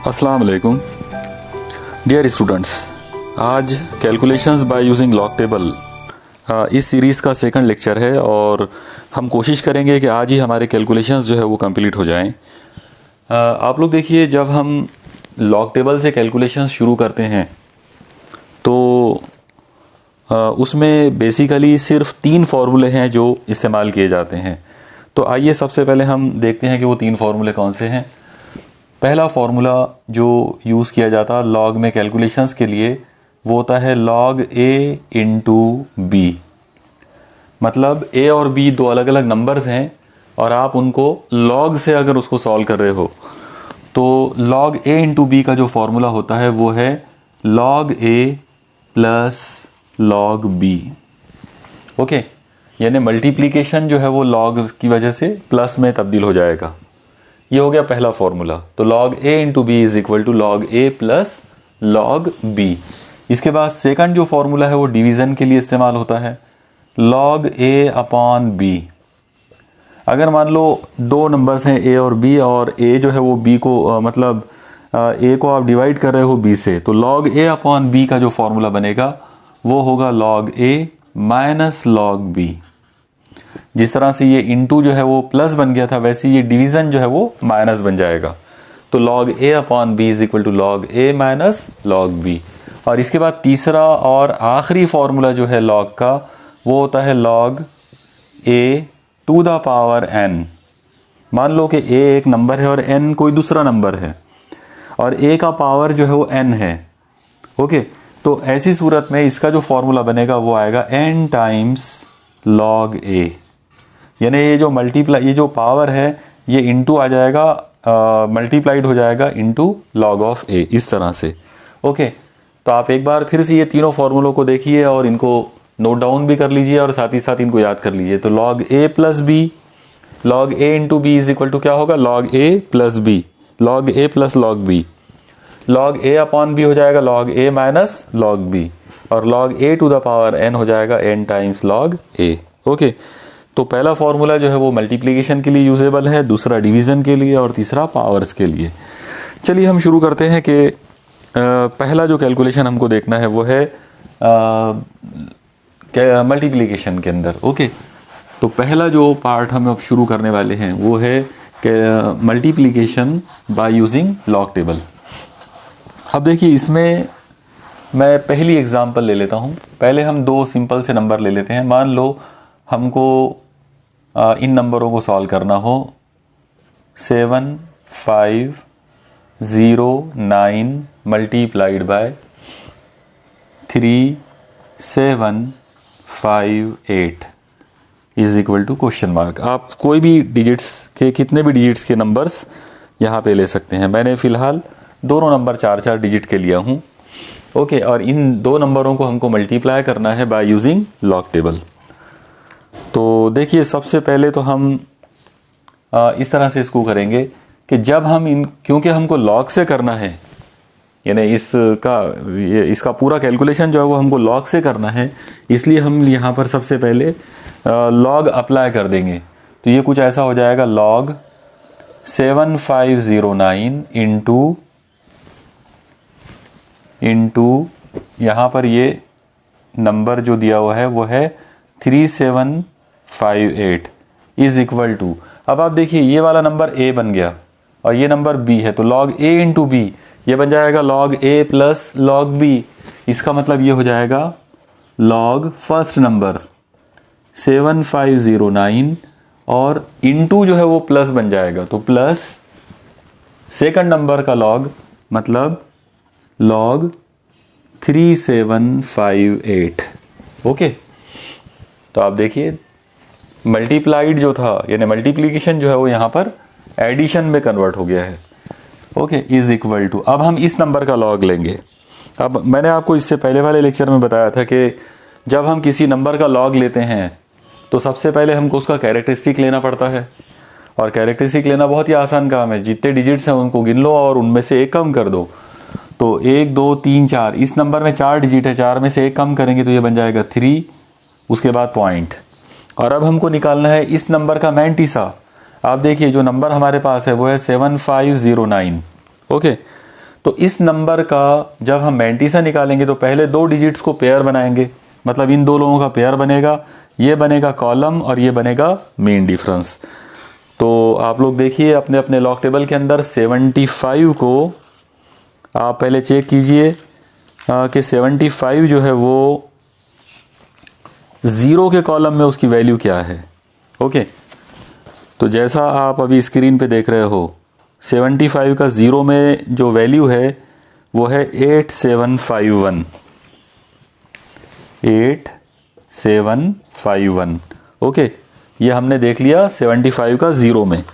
अस्सलाम वालेकुम dear students. आज calculations by using log table इस सीरीज़ का सेकंड लेक्चर है और हम कोशिश करेंगे कि आज ही हमारे कैलकुलेशंस जो है वो कंप्लीट हो जाएं। आप लोग देखिए, जब हम लॉग टेबल से कैलकुलेशंस शुरू करते हैं तो उसमें बेसिकली सिर्फ 3 फार्मूले हैं जो इस्तेमाल किए जाते हैं। तो आइए सबसे पहले हम देखते हैं कि वो 3 फार्मूले कौन से हैं। पहला फार्मूला जो यूज़ किया जाता है लॉग में कैलकुलेशंस के लिए वो होता है लॉग ए इंटू बी। मतलब ए और बी दो अलग अलग नंबर्स हैं और आप उनको लॉग से अगर उसको सॉल्व कर रहे हो तो लॉग ए इंटू बी का जो फार्मूला होता है वो है log A plus log B. Okay, यानी मल्टीप्लिकेशन जो है वो लॉग की वजह से प्लस में तब्दील हो जाएगा। ये हो गया पहला फॉर्मूला। तो log a into B is equal to log A plus log B. इसके बाद सेकंड जो फॉर्मूला है वो डिवीज़न के लिए इस्तेमाल होता है log a अपॉन बी। अगर मान लो दो नंबर्स हैं a और b और a जो है वो b को मतलब a को आप डिवाइड कर रहे हो b से, तो log a अपॉन b का जो फॉर्मूला बनेगा वो होगा log a minus log b। जिस तरह से ये इंटू जो है वो प्लस बन गया था वैसे ये डिवीज़न जो है वो माइनस बन जाएगा। तो log a upon B is equal to log a minus log b। और इसके बाद तीसरा और आखिरी फॉर्मूला जो है log का वो होता है log a to the power n। मान लो कि a एक नंबर है और n कोई दूसरा नंबर है और a का पावर जो है वो n है। ओके, तो ऐसी सूरत में इसका जो फॉर्मूला बनेगा वो आएगा n टाइम्स log a। यानी ये जो मल्टीप्लाई, ये जो पावर है ये इंटू आ जाएगा, मल्टीप्लाइड हो जाएगा इंटू लॉग ऑफ ए, इस तरह से। ओके, तो आप एक बार फिर से ये तीनों फार्मूलों को देखिए और इनको नोट डाउन भी कर लीजिए और साथ ही साथ इनको याद कर लीजिए। तो log A plus B, log A into B is equal to क्या होगा log A plus B, log A plus log B. Log A upon B हो जाएगा log A minus log B और log A to the power N हो जाएगा N times log A. Okay, तो पहला formula जो है वो मल्टीप्लिकेशन के लिए यूजेबल है, दूसरा डिवीज़न के लिए और तीसरा पावर्स के लिए। चलिए हम शुरू करते हैं कि पहला जो कैलकुलेशन हमको देखना है वो है मल्टीप्लिकेशन के अंदर। ओके, तो पहला जो पार्ट हम अब शुरू करने वाले हैं वो है कि multiplication by using log table. अब देखिए, इसमें मैं पहली एग्जांपल ले लेता हूँ। पहले हम दो सिंपल से नंबर ले लेते हैं। मान लो हमको इन नंबरों को सॉल्व करना हो 7, 5, 0, 9 multiplied by 3, 7, 5, 8 is equal to question mark. आप कोई भी डिजिट्स के, कितने भी डिजिट्स के नंबर्स यहाँ पे ले सकते हैं। मैंने फ़िलहाल दोनों नंबर 4-4 डिजिट के लिया हूँ। ओके, और इन दो नंबरों को हमको मल्टीप्लाई करना है बाय यूजिंग लॉग टेबल। तो देखिए, सबसे पहले तो हम इस तरह से इसको करेंगे कि जब हम क्योंकि हमको लॉग से करना है, यानी इसका पूरा कैलकुलेशन जो है वो हमको लॉग से करना है, इसलिए हम यहाँ पर सबसे पहले लॉग अप्लाई कर देंगे। तो ये कुछ ऐसा हो जाएगा लॉग 7509 इंटू यहाँ पर ये नंबर जो दिया हुआ है वो है 3758 इज इक्वल टू, अब आप देखिए ये वाला नंबर a बन गया और ये नंबर b है, तो log a इंटू बी ये बन जाएगा log a plus log b। इसका मतलब ये हो जाएगा log फर्स्ट नंबर 7509 और इंटू जो है वो प्लस बन जाएगा, तो प्लस सेकंड नंबर का log मतलब log 3758। ओके, तो आप देखिए मल्टीप्लाइड जो था यानी मल्टीप्लिकेशन जो है वो यहाँ पर एडिशन में कन्वर्ट हो गया है। ओके, इज इक्वल टू, अब हम इस नंबर का लॉग लेंगे। अब मैंने आपको इससे पहले वाले लेक्चर में बताया था कि जब हम किसी नंबर का लॉग लेते हैं तो सबसे पहले हमको उसका कैरेक्टरिस्टिक लेना पड़ता है और कैरेक्टरिस्टिक लेना बहुत ही आसान काम है। जितने डिजिट्स हैं उनको गिन लो और उनमें से एक कम कर दो। तो 1, 2, 3, 4, इस नंबर में 4 डिजिट है, 4 में से एक कम करेंगे तो ये बन जाएगा 3, उसके बाद पॉइंट। और अब हमको निकालना है इस नंबर का मैंटीसा। आप देखिए जो नंबर हमारे पास है वो है 7509। ओके, तो इस नंबर का जब हम मैंटीसा निकालेंगे तो पहले दो डिजिट्स को पेयर बनाएंगे, मतलब इन दो लोगों का पेयर बनेगा, ये बनेगा कॉलम और ये बनेगा मीन डिफरेंस। तो आप लोग देखिए अपने अपने लॉग टेबल के अंदर 75 को आप पहले चेक कीजिए कि 75 जो है वो 0 के कॉलम में उसकी वैल्यू क्या है। ओके, तो जैसा आप अभी स्क्रीन पे देख रहे हो 75 का 0 में जो वैल्यू है वो है 8751। 8751। ओके, ये हमने देख लिया 75 का 0 में।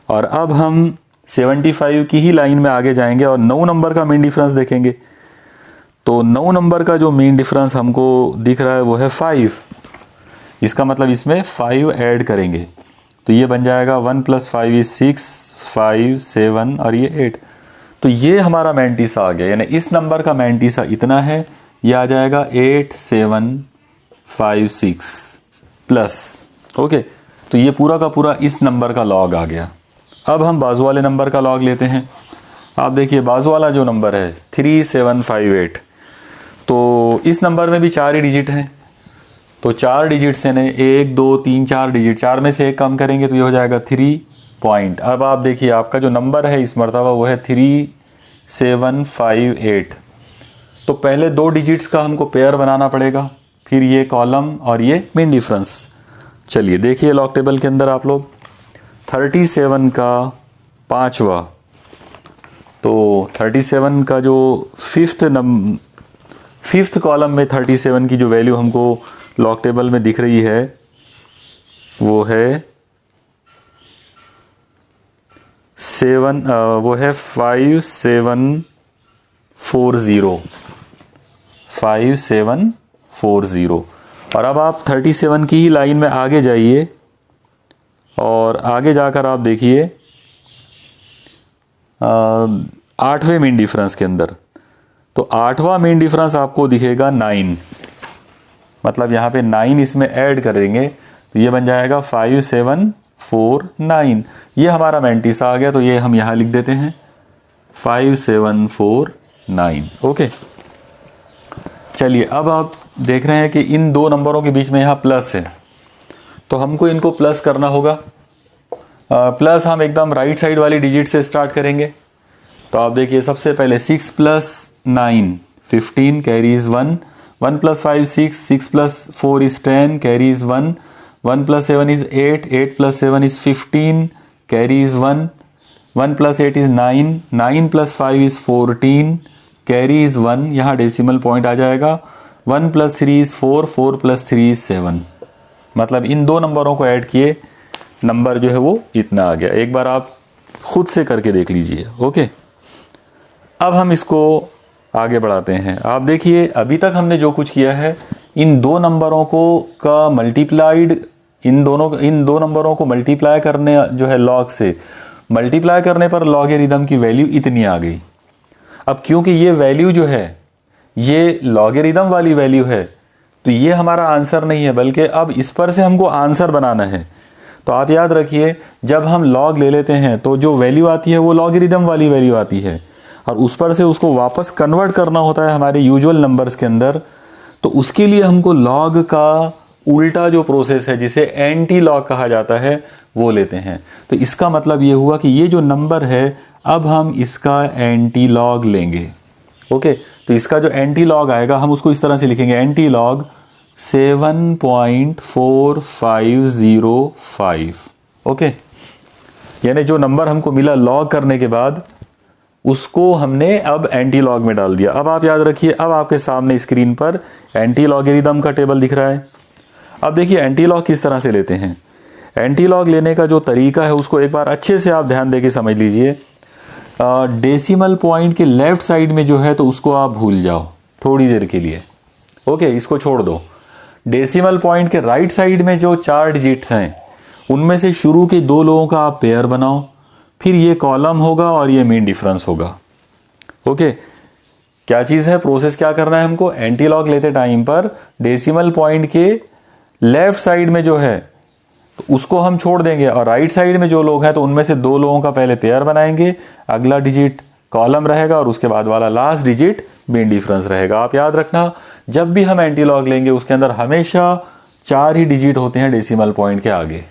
और अब हम 75 की ही लाइन में आगे जाएंगे और 9 नंबर का मीन डिफरेंस देखेंगे। तो 9 नंबर का जो मीन डिफरेंस हमको दिख रहा है वो है 5। इसका मतलब इसमें 5 ऐड करेंगे तो ये बन जाएगा 1 + 5 = 6, 5, 7 और ये 8। तो ये हमारा मैंटीसा आ गया, यानी इस नंबर का मैंटीसा इतना है, ये आ जाएगा 8756 प्लस। ओके, तो ये पूरा का पूरा इस नंबर का लॉग आ गया। अब हम बाजू वाले नंबर का लॉग लेते हैं। आप देखिए बाजू वाला जो नंबर है 3758, तो इस नंबर में भी 4 ही डिजिट हैं। तो 4 डिजिट से ने 1 2 3 4 डिजिट, 4 में से 1 कम करेंगे तो ये हो जाएगा 3 पॉइंट। अब आप देखिए आपका जो नंबर है इस मरतबा वो है 3758। तो पहले 2 डिजिट्स का हमको पेयर बनाना पड़ेगा, फिर ये कॉलम और ये मीन डिफरेंस। चलिए देखिए लॉग टेबल के अंदर आप लोग 37 का 5वां, तो 37 का जो फिफ्थ कॉलम में 37 की जो वैल्यू हमको लॉग टेबल में दिख रही है वो है 5740। और अब आप 37 की ही लाइन में आगे जाइए और आगे जाकर आप देखिए 8वें मीन डिफरेंस के अंदर, तो 8वां मीन डिफरेंस आपको दिखेगा 9, मतलब यहाँ पे 9 इसमें ऐड करेंगे तो ये बन जाएगा 5749। ये हमारा मैंटीसा आ गया, तो ये हम यहाँ लिख देते हैं 5749। ओके, चलिए अब आप देख रहे हैं कि इन दो नंबरों के बीच में यहाँ प्लस है, तो हमको इनको प्लस करना होगा। प्लस हम एकदम राइट साइड वाली डिजिट से स्टार्ट करेंगे। तो आप देखिए सबसे पहले 6 + 9 15 carries 1, 1 + 5 6, 6 + 4 is 10 carries 1, 1 + 7 is 8, 8 + 7 is 15 carries 1, 1 + 8 is 9, 9 + 5 is 14 carries 1। यहाँ डेसिमल पॉइंट आ जाएगा। 1 + 3 is 4, 4 + 3 is 7। मतलब इन दो नंबरों को ऐड किए नंबर जो है वो इतना आ गया। एक बार आप खुद से करके देख लीजिए। ओके, अब हम इसको आगे बढ़ाते हैं। आप देखिए अभी तक हमने जो कुछ किया है इन दो नंबरों को का मल्टीप्लाइड, इन दो नंबरों को मल्टीप्लाई करने जो है लॉग से मल्टीप्लाई करने पर लॉगरिदम की वैल्यू इतनी आ गई। अब क्योंकि ये वैल्यू जो है ये लॉगरिदम वाली वैल्यू है तो ये हमारा आंसर नहीं है, बल्कि अब इस पर से हमको आंसर बनाना है। तो आप याद रखिए जब हम लॉग ले लेते हैं तो जो वैल्यू आती है वो लॉगरिदम वाली वैल्यू आती है और उस पर से उसको वापस कन्वर्ट करना होता है हमारे यूजुअल नंबर्स के अंदर। तो उसके लिए हमको लॉग का उल्टा जो प्रोसेस है जिसे एंटी लॉग कहा जाता है वो लेते हैं। तो इसका मतलब ये हुआ कि ये जो नंबर है अब हम इसका एंटी लॉग लेंगे। ओके, तो इसका जो एंटी लॉग आएगा हम उसको इस तरह से लिखेंगे एंटी लॉग 7.4505। ओके, यानी जो नंबर हमको मिला लॉग करने के बाद उसको हमने अब एंटी लॉग में डाल दिया। अब आप याद रखिए अब आपके सामने स्क्रीन पर एंटी लॉगरिदम का टेबल दिख रहा है। अब देखिए एंटी लॉग किस तरह से लेते हैं। एंटी लॉग लेने का जो तरीका है उसको एक बार अच्छे से आप ध्यान देके समझ लीजिए। डेसिमल पॉइंट के लेफ्ट साइड में जो है तो उसको आप भूल जाओ थोड़ी देर के लिए। ओके, इसको छोड़ दो। डेसिमल पॉइंट के राइट साइड में जो 4 डिजिट्स हैं उनमें से शुरू के 2 लोगों का आप पेयर बनाओ, फिर ये कॉलम होगा और ये मीन डिफरेंस होगा। ओके, क्या चीज़ है, प्रोसेस क्या करना है हमको। एंटी लॉग लेते टाइम पर डेसिमल पॉइंट के लेफ्ट साइड में जो है तो उसको हम छोड़ देंगे और राइट साइड में जो लोग हैं तो उनमें से 2 लोगों का पहले पेयर बनाएंगे, अगला डिजिट कॉलम रहेगा और उसके बाद वाला लास्ट डिजिट मीन डिफरेंस रहेगा। आप याद रखना, जब भी हम एंटी लॉग लेंगे उसके अंदर हमेशा 4 ही डिजिट होते हैं डेसिमल पॉइंट के आगे।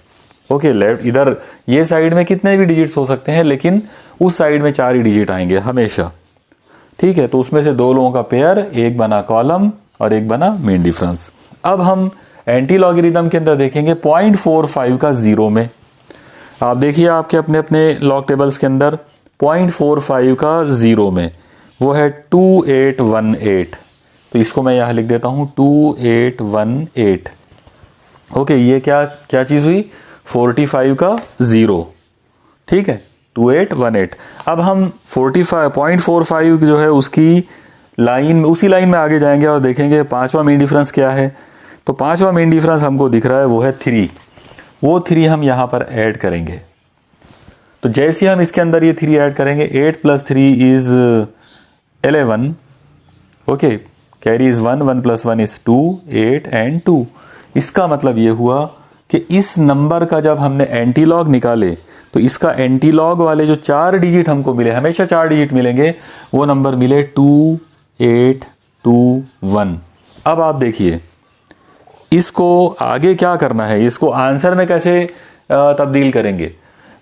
ओके, लेफ्ट इधर ये साइड में कितने भी डिजिट्स हो सकते हैं, लेकिन उस साइड में 4 ही डिजिट आएंगे हमेशा। ठीक है, तो उसमें से 2 लोगों का पेयर, एक बना कॉलम और एक बना मीन डिफरेंस। अब हम एंटी लॉगरिदम के अंदर देखेंगे 0.45 का 0 में। आप देखिए आपके अपने अपने लॉग टेबल्स के अंदर 0.45 का 0 में वो है 2818। तो इसको मैं यहां लिख देता हूं 2818। ओके, ये क्या चीज हुई, 45 का 0। ठीक है, 2818। अब हम 0.45 जो है उसकी लाइन, उसी लाइन में आगे जाएंगे और देखेंगे 5वां मीन डिफरेंस क्या है। तो 5वां मीन डिफरेंस हमको दिख रहा है वो है 3। वो 3 हम यहां पर ऐड करेंगे। तो जैसे हम इसके अंदर ये 3 ऐड करेंगे, 8 + 3 is 11। Okay, carry is 1, 1 + 1 is 2, 8 and 2। इसका मतलब ये हुआ कि इस नंबर का जब हमने एंटीलॉग निकाले तो इसका एंटीलॉग वाले जो 4 डिजिट हमको मिले, हमेशा 4 डिजिट मिलेंगे, वो नंबर मिले 2821। अब आप देखिए इसको आगे क्या करना है, इसको आंसर में कैसे तब्दील करेंगे।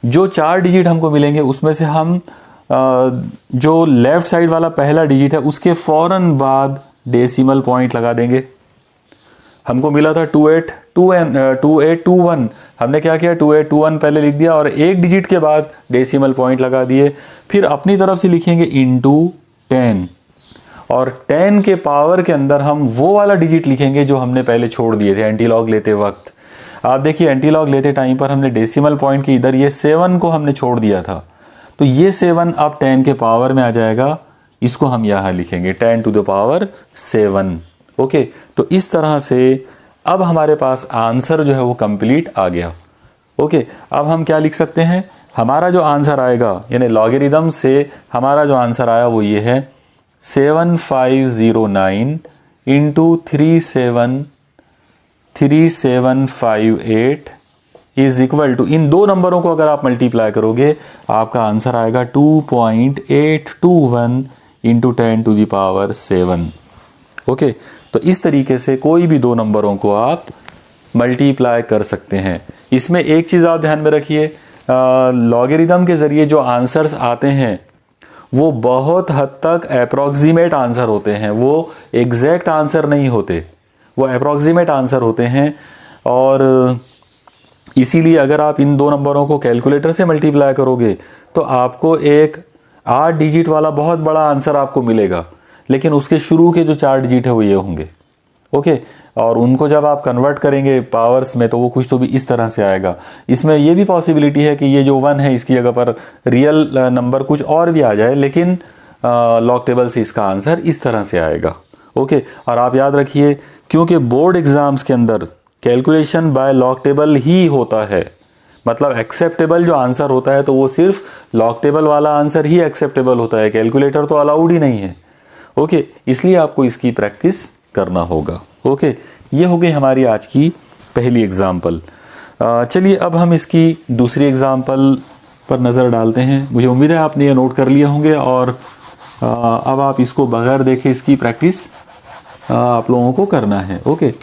जो 4 डिजिट हमको मिलेंगे उसमें से हम जो लेफ्ट साइड वाला पहला डिजिट है उसके फौरन बाद डेसिमल पॉइंट लगा देंगे। हमको मिला था 2821, हमने क्या किया 2821 पहले लिख दिया और एक डिजिट के बाद डेसिमल पॉइंट लगा दिए। फिर अपनी तरफ से लिखेंगे इनटू 10 और 10 के पावर के अंदर हम वो वाला डिजिट लिखेंगे जो हमने पहले छोड़ दिए थे एंटीलॉग लेते वक्त। आप देखिए एंटीलॉग लेते टाइम पर हमने डेसिमल पॉइंट के इधर ये 7 को हमने छोड़ दिया था, तो ये 7 अब 10 के पावर में आ जाएगा। इसको हम यहां लिखेंगे 10 to the power 7। ओके, तो इस तरह से अब हमारे पास आंसर जो है वो कंप्लीट आ गया। ओके, अब हम क्या लिख सकते हैं, हमारा जो आंसर आएगा यानी लॉगरिदम से हमारा जो आंसर आया वो ये है 7509 इंटू 3758 इज इक्वल टू, इन 2 नंबरों को अगर आप मल्टीप्लाई करोगे आपका आंसर आएगा 2.821 into 10 to the power 7। Okay, तो इस तरीके से कोई भी 2 नंबरों को आप मल्टीप्लाई कर सकते हैं। इसमें एक चीज़ आप ध्यान में रखिए, लॉगरिदम के ज़रिए जो आंसर्स आते हैं वो बहुत हद तक अप्रॉक्सीमेट आंसर होते हैं, वो एग्जैक्ट आंसर नहीं होते, वो अप्रॉक्सीमेट आंसर होते हैं। और इसीलिए अगर आप इन 2 नंबरों को कैलकुलेटर से मल्टीप्लाई करोगे तो आपको एक 8 डिजिट वाला बहुत बड़ा आंसर आपको मिलेगा, लेकिन उसके शुरू के जो 4 डिजिट है वो ये होंगे। ओके, और उनको जब आप कन्वर्ट करेंगे पावर्स में तो वो कुछ तो भी इस तरह से आएगा। इसमें ये भी पॉसिबिलिटी है कि ये जो 1 है इसकी जगह पर रियल नंबर कुछ और भी आ जाए, लेकिन लॉग टेबल से इसका आंसर इस तरह से आएगा। ओके, और आप याद रखिए क्योंकि बोर्ड एग्जाम्स के अंदर कैलकुलेशन बाय लॉग टेबल ही होता है, मतलब एक्सेप्टेबल जो आंसर होता है तो वो सिर्फ लॉग टेबल वाला आंसर ही एक्सेप्टेबल होता है, कैलकुलेटर तो अलाउड ही नहीं है। ओके, इसलिए आपको इसकी प्रैक्टिस करना होगा। ओके, ये हो गई हमारी आज की पहली एग्जाम्पल। चलिए अब हम इसकी दूसरी एग्जाम्पल पर नज़र डालते हैं। मुझे उम्मीद है आपने ये नोट कर लिए होंगे और अब आप इसको बगैर देखे इसकी प्रैक्टिस आप लोगों को करना है। ओके,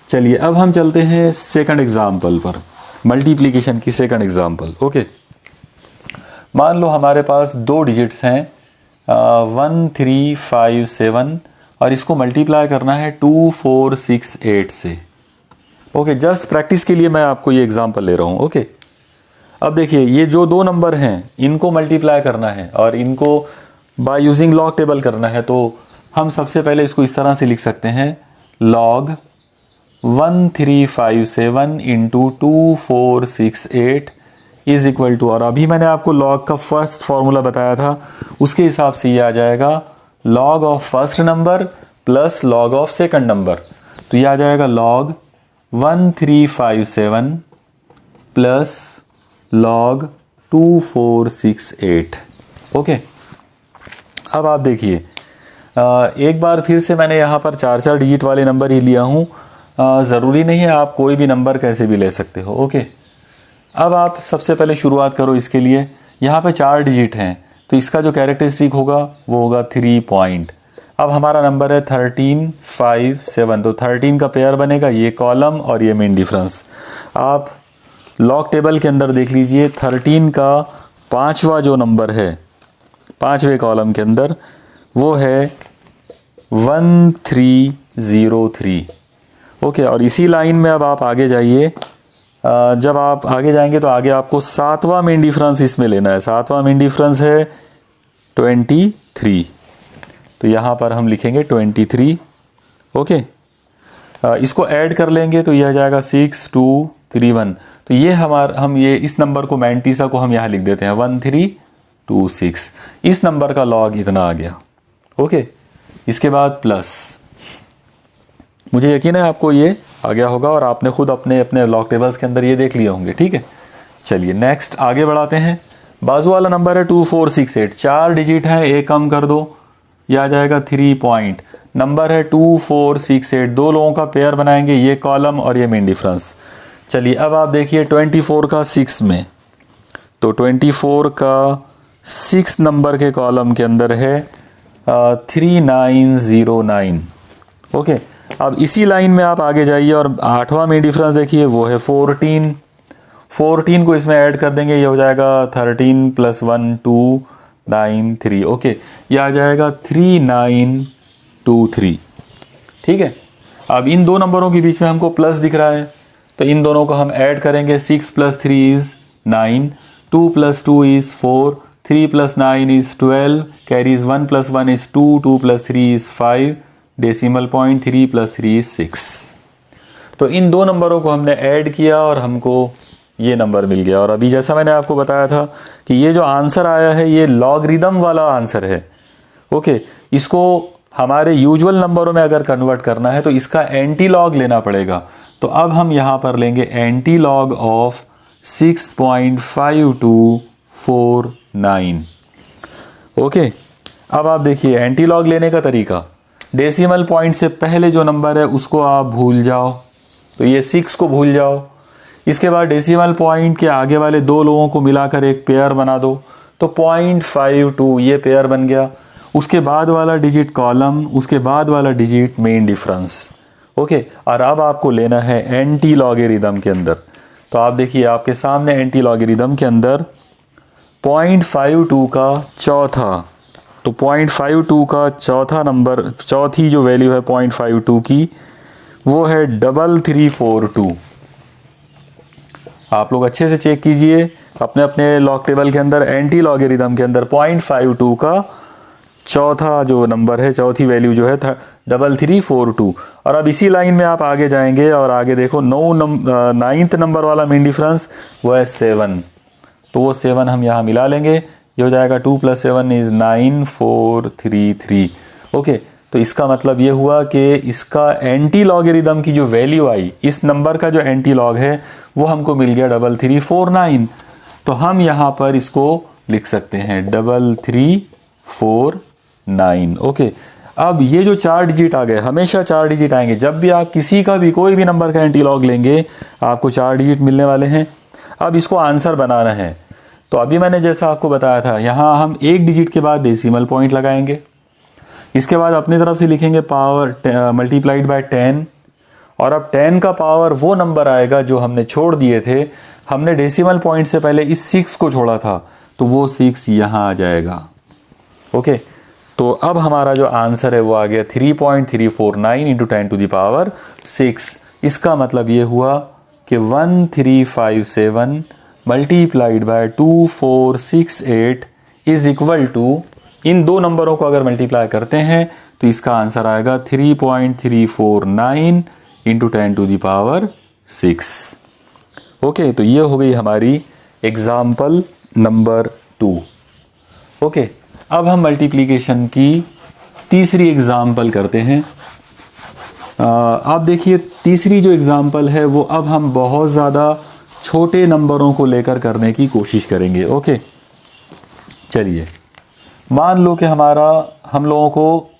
चलिए अब हम चलते हैं सेकंड एग्जाम्पल पर, मल्टीप्लिकेशन की सेकंड एग्जाम्पल। ओके, मान लो हमारे पास 2 डिजिट्स हैं 1357 और इसको मल्टीप्लाई करना है 2468 से। ओके, जस्ट प्रैक्टिस के लिए मैं आपको ये एग्जांपल ले रहा हूँ। ओके, अब देखिए ये जो 2 नंबर हैं इनको मल्टीप्लाई करना है और इनको बाय यूजिंग लॉग टेबल करना है। तो हम सबसे पहले इसको इस तरह से लिख सकते हैं log 1357 into 2468 is equal to, और अभी मैंने आपको लॉग का फर्स्ट फॉर्मूला बताया था उसके हिसाब से ये आ जाएगा log of first number plus log of second number. तो ये आ जाएगा लॉग 1357 प्लस लॉग 2468। ओके, अब आप देखिए एक बार फिर से मैंने यहाँ पर 4 डिजिट वाले नंबर ही लिया हूँ, ज़रूरी नहीं है आप कोई भी नंबर कैसे भी ले सकते हो। ओके, अब आप सबसे पहले शुरुआत करो इसके लिए, यहाँ पे 4 डिजिट हैं तो तो इसका जो कैरेक्टरिस्टिक होगा वो होगा 3 पॉइंट। अब हमारा नंबर है 13, 5, 7, तो 13 का पेयर बनेगा, ये कॉलम और ये मेन डिफरेंस। आप लॉग टेबल के अंदर देख लीजिए 13 का पांचवा जो नंबर है पांचवें कॉलम के अंदर वो है 1303। ओके, और इसी लाइन में अब आप आगे जाइए। जब आप आगे जाएंगे तो आगे आपको सातवां मेन डिफरेंस इसमें लेना है। सातवां मेन डिफरेंस है 23, तो यहाँ पर हम लिखेंगे 23। ओके, इसको ऐड कर लेंगे तो यह आ जाएगा 6231। तो ये हम ये इस नंबर को मैंटीसा को हम यहाँ लिख देते हैं 1326। इस नंबर का लॉग इतना आ गया। ओके, इसके बाद प्लस, मुझे यकीन है आपको ये आ गया होगा और आपने खुद अपने अपने लॉग टेबल्स के अंदर ये देख लिए होंगे। ठीक है, चलिए नेक्स्ट आगे बढ़ाते हैं। बाजू वाला नंबर है 2468, 4 डिजिट है, एक कम कर दो, यह आ जाएगा 3 पॉइंट। नंबर है 2468, दो लोगों का पेयर बनाएंगे, ये कॉलम और ये मेन डिफरेंस। चलिए अब आप देखिए 24 का 6 में, तो 24 का 6 नंबर के कॉलम के अंदर है 3909। ओके, अब इसी लाइन में आप आगे जाइए और आठवां में डिफरेंस देखिए वो है 14 को इसमें ऐड कर देंगे, ये हो जाएगा 13 + 1 2 9 3। ओके, ये आ जाएगा 3923। ठीक है, अब इन दो नंबरों के बीच में हमको प्लस दिख रहा है, तो इन दोनों को हम ऐड करेंगे। 6 + 3 = 9, 2 + 2 = 4, 3 + 9 = 12, कैरीज 1 + 1 = 2, 2 + 3 = 5, डेसिमल पॉइंट 3 + 3 = 6। तो इन दो नंबरों को हमने ऐड किया और हमको ये नंबर मिल गया। और अभी जैसा मैंने आपको बताया था कि ये जो आंसर आया है ये लॉगरिदम वाला आंसर है। ओके, इसको हमारे यूजुअल नंबरों में अगर कन्वर्ट करना है तो इसका एंटी लॉग लेना पड़ेगा। तो अब हम यहाँ पर लेंगे एंटी लॉग ऑफ 6.5249। ओके, अब आप देखिए एंटी लॉग लेने का तरीका, डेसिमल पॉइंट से पहले जो नंबर है उसको आप भूल जाओ, तो ये 6 को भूल जाओ। इसके बाद डेसिमल पॉइंट के आगे वाले दो लोगों को मिलाकर एक पेयर बना दो, तो 0.52 ये पेयर बन गया। उसके बाद वाला डिजिट कॉलम, उसके बाद वाला डिजिट मेन डिफरेंस। ओके, और अब आपको लेना है एंटी लॉगरिदम के अंदर। तो आप देखिए आपके सामने एंटी लॉगरिदम के अंदर 0.52 का चौथा, तो 0.52 का चौथा नंबर, चौथी जो वैल्यू है 0.52 की वो है 3342। आप लोग अच्छे से चेक कीजिए अपने अपने लॉग टेबल के अंदर, एंटी लॉगरिदम के अंदर 0.52 का चौथा जो नंबर है, चौथी वैल्यू जो है 3342। और अब इसी लाइन में आप आगे जाएंगे और आगे देखो 9th नंबर वाला मेन डिफरेंस वो है 7, तो वो 7 हम यहाँ मिला लेंगे, ये हो जाएगा 2 + 7 = 9433। ओके, तो इसका मतलब ये हुआ कि इसका एंटी लॉगरिदम की जो वैल्यू आई, इस नंबर का जो एंटी लॉग है वो हमको मिल गया 3349। तो हम यहाँ पर इसको लिख सकते हैं 3349। ओके, अब ये जो 4 डिजिट आ गए, हमेशा 4 डिजिट आएंगे जब भी आप किसी का भी कोई भी नंबर का एंटी लॉग लेंगे, आपको 4 डिजिट मिलने वाले हैं। अब इसको आंसर बनाना है, तो अभी मैंने जैसा आपको बताया था, यहाँ हम एक डिजिट के बाद डेसिमल पॉइंट लगाएंगे, इसके बाद अपनी तरफ से लिखेंगे पावर मल्टीप्लाइड बाय 10, और अब 10 का पावर वो नंबर आएगा जो हमने छोड़ दिए थे। हमने डेसिमल पॉइंट से पहले इस 6 को छोड़ा था, तो वो 6 यहाँ आ जाएगा। ओके, तो अब हमारा जो आंसर है वो आ गया 3.349 × 10⁶। इसका मतलब ये हुआ कि 1357 multiplied by 2468 is equal to, इन दो नंबरों को अगर मल्टीप्लाई करते हैं तो इसका आंसर आएगा 3.349 × 10⁶। ओके, तो ये हो गई हमारी एग्जाम्पल नंबर 2। ओके, अब हम मल्टीप्लिकेशन की तीसरी एग्जाम्पल करते हैं। आप देखिए तीसरी जो एग्जाम्पल है वो अब हम बहुत ज़्यादा छोटे नंबरों को लेकर करने की कोशिश करेंगे। ओके, चलिए मान लो कि हम लोगों को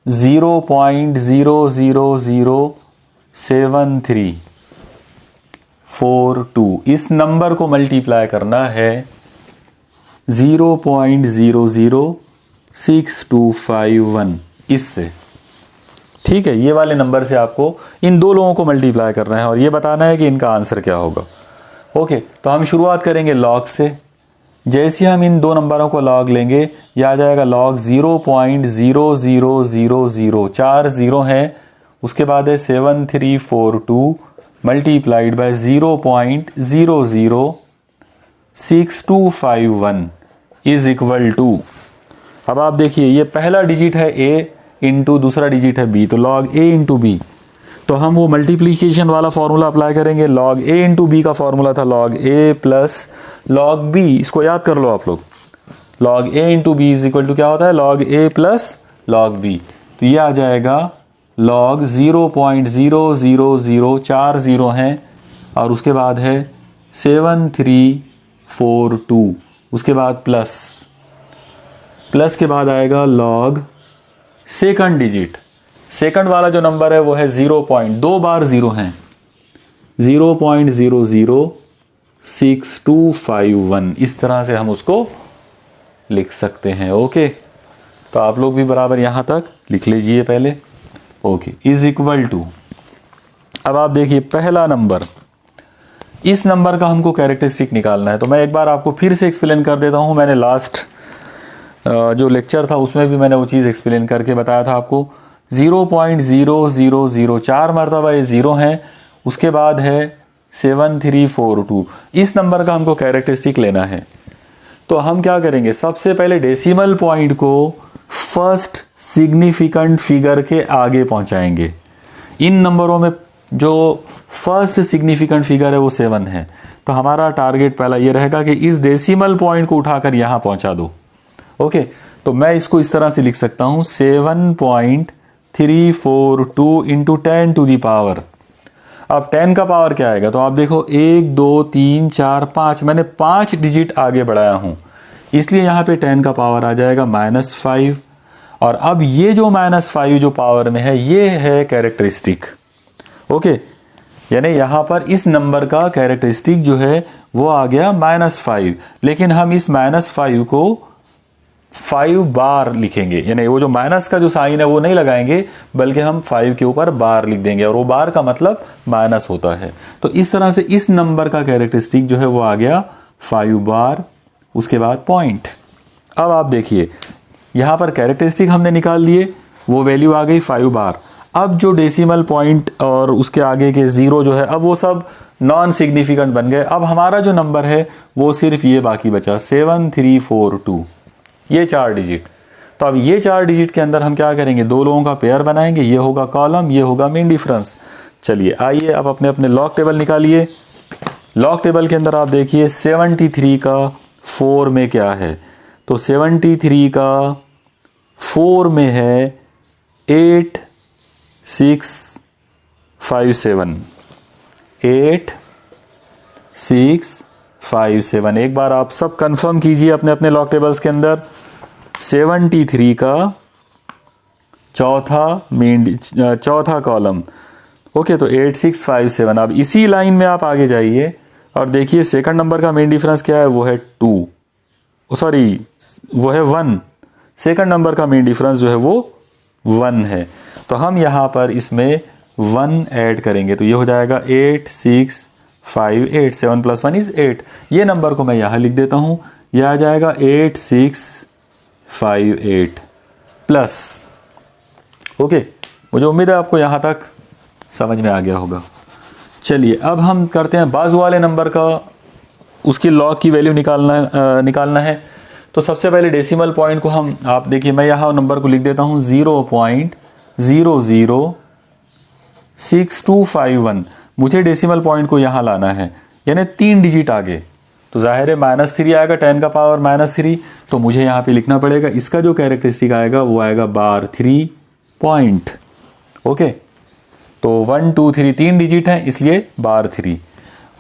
0.0007342 इस नंबर को मल्टीप्लाई करना है 0.006251 इससे। ठीक है, ये वाले नंबर से आपको इन दो लोगों को मल्टीप्लाई करना है और ये बताना है कि इनका आंसर क्या होगा। ओके, तो हम शुरुआत करेंगे लॉग से। जैसे हम इन दो नंबरों को लॉग लेंगे, ये आ जाएगा लॉग 0.0000, 4 0 हैं, उसके बाद है 7342 multiplied by 0.006251 is equal to. अब आप देखिए, ये पहला डिजिट है a इंटू दूसरा डिजिट है b, तो लॉग a इंटू बी। तो हम वो मल्टीप्लीकेशन वाला फॉर्मूला अप्लाई करेंगे। लॉग a इंटू बी का फॉर्मूला था log a plus log b, इसको याद कर लो आप लोग। Log a into B is equal to क्या होता है, log a plus log b। तो ये आ जाएगा लॉग 0.0004 4 0 हैं और उसके बाद है 7342, उसके बाद प्लस के बाद आएगा लॉग सेकंड डिजिट। सेकंड वाला जो नंबर है वो है 0. 2 बार 0 हैं, 0.006251। इस तरह से हम उसको लिख सकते हैं। ओके, तो आप लोग भी बराबर यहां तक लिख लीजिए पहले। Okay, is equal to. अब आप देखिए पहला नंबर, इस नंबर का हमको कैरेक्टरिस्टिक निकालना है। तो मैं एक बार आपको फिर से एक्सप्लेन कर देता हूं। मैंने लास्ट जो लेक्चर था उसमें भी मैंने वो चीज़ एक्सप्लेन करके बताया था आपको। 0.0004 मरतबा ये 0 है, उसके बाद है 7342। इस नंबर का हमको कैरेक्टरिस्टिक लेना है। तो हम क्या करेंगे, सबसे पहले डेसिमल पॉइंट को फर्स्ट सिग्निफिकेंट फिगर के आगे पहुंचाएंगे। इन नंबरों में जो फर्स्ट सिग्निफिकेंट फिगर है वो 7 है। तो हमारा टारगेट पहला ये रहेगा कि इस डेसिमल पॉइंट को उठाकर यहां पहुंचा दो। ओके, तो मैं इसको इस तरह से लिख सकता हूं 7.342 इंटू 10 टू दी पावर। अब 10 का पावर क्या आएगा, तो आप देखो 1 2 3 4 5, मैंने 5 डिजिट आगे बढ़ाया हूं, इसलिए यहां पे 10 का पावर आ जाएगा -5। और अब ये जो -5 जो पावर में है ये है कैरेक्टरिस्टिक। ओके, यानी यहां पर इस नंबर का कैरेक्टरिस्टिक जो है वो आ गया -5, लेकिन हम इस -5 को 5 बार लिखेंगे, यानी वो जो माइनस का जो साइन है वो नहीं लगाएंगे, बल्कि हम 5 के ऊपर बार लिख देंगे, और वो बार का मतलब माइनस होता है। तो इस तरह से इस नंबर का कैरेक्टरिस्टिक जो है वो आ गया 5 बार, उसके बाद पॉइंट। अब आप देखिए यहां पर कैरेक्टरिस्टिक हमने निकाल लिए, वो वैल्यू आ गई 5 बार। अब जो डेसिमल पॉइंट और उसके आगे के 0 जो है, अब वो सब नॉन सिग्निफिकेंट बन गए। अब हमारा जो नंबर है वो सिर्फ ये बाकी बचा 7342, ये 4 डिजिट। तो अब ये 4 डिजिट के अंदर हम क्या करेंगे, दो लोगों का पेयर बनाएंगे, ये होगा कॉलम, ये होगा मीन डिफरेंस। चलिए आइए अब अपने अपने लॉग टेबल निकालिए। लॉग टेबल के अंदर आप देखिए 73 का 4 में क्या है, तो 73 का 4 में है 8657, 8657। एक बार आप सब कंफर्म कीजिए अपने अपने लॉग टेबल्स के अंदर। 73 का चौथा कॉलम। ओके, तो 8657। अब इसी लाइन में आप आगे जाइए और देखिए सेकंड नंबर का मेन डिफरेंस क्या है, वो है 2, सॉरी वो है 1। सेकंड नंबर का मेन डिफरेंस जो है वो 1 है। तो हम यहां पर इसमें 1 ऐड करेंगे, तो ये हो जाएगा 8658। 7 + 1 = 8। ये नंबर को मैं यहां लिख देता हूं, यह आ जाएगा 8658 प्लस। ओके, मुझे उम्मीद है आपको यहां तक समझ में आ गया होगा। चलिए अब हम करते हैं बाजू वाले नंबर का, उसकी लॉग की वैल्यू निकालना है। तो सबसे पहले डेसिमल पॉइंट को हम, आप देखिए मैं यहां नंबर को लिख देता हूं 0.006251। मुझे डेसिमल पॉइंट को यहां लाना है, यानी 3 डिजिट आगे। तो जाहिर है -3 आएगा, 10 का पावर -3, तो मुझे यहां पे लिखना पड़ेगा, इसका जो कैरेक्टरिस्टिक आएगा वो आएगा बार 3 पॉइंट। ओके, तो 1 2 3 3 डिजिट है, इसलिए बार 3।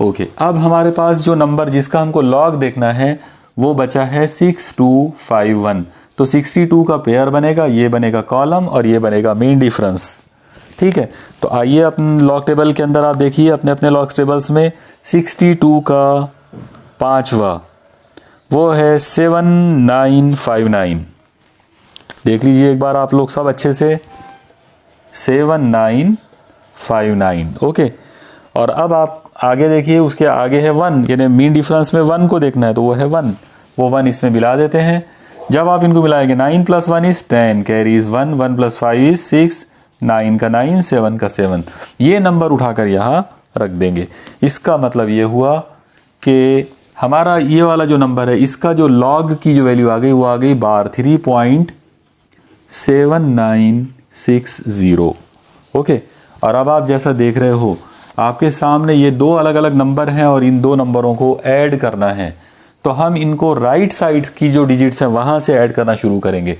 ओके, अब हमारे पास जो नंबर जिसका हमको लॉग देखना है वो बचा है 6251। तो 62 का पेयर बनेगा, ये बनेगा कॉलम और ये बनेगा मेन डिफरेंस। ठीक है, तो आइए अपने लॉग टेबल के अंदर आप देखिए अपने अपने लॉग टेबल्स में 62 का 5वां, वो है 7959। देख लीजिए एक बार आप लोग सब अच्छे से, 7959। ओके, और अब आप आगे देखिए, उसके आगे है 1, यानी मीन डिफरेंस में 1 को देखना है तो वो है 1, वो 1 इसमें मिला देते हैं। जब आप इनको मिलाएंगे 9 + 1 = 10, कैरीज 1, 1 + 5 = 6, 9 का 9, 7 का 7, ये नंबर उठाकर यहाँ रख देंगे। इसका मतलब ये हुआ कि हमारा ये वाला जो नंबर है, इसका जो लॉग की जो वैल्यू आ गई वो आ गई 3.7960। ओके, और अब आप जैसा देख रहे हो आपके सामने ये दो अलग अलग नंबर हैं और इन दो नंबरों को ऐड करना है, तो हम इनको राइट साइड की जो डिजिट्स हैं वहां से ऐड करना शुरू करेंगे।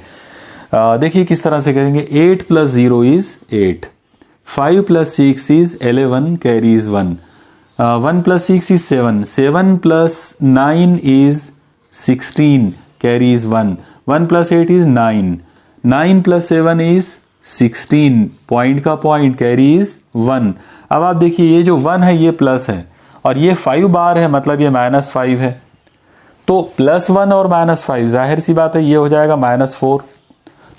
देखिए किस तरह से करेंगे। 8 + 0 = 8, 5 + 6 = 11, कैरीज 1, 1 + 6 = 7, 7 + 9 = 16, कैरीज 1, 1 + 8 = 9, 9 + 7 = 16, पॉइंट का पॉइंट, कैरीज 1। अब आप देखिए ये जो 1 है ये प्लस है और ये 5 बार है, मतलब ये -5 है। तो +1 और -5, जाहिर सी बात है ये हो जाएगा -4।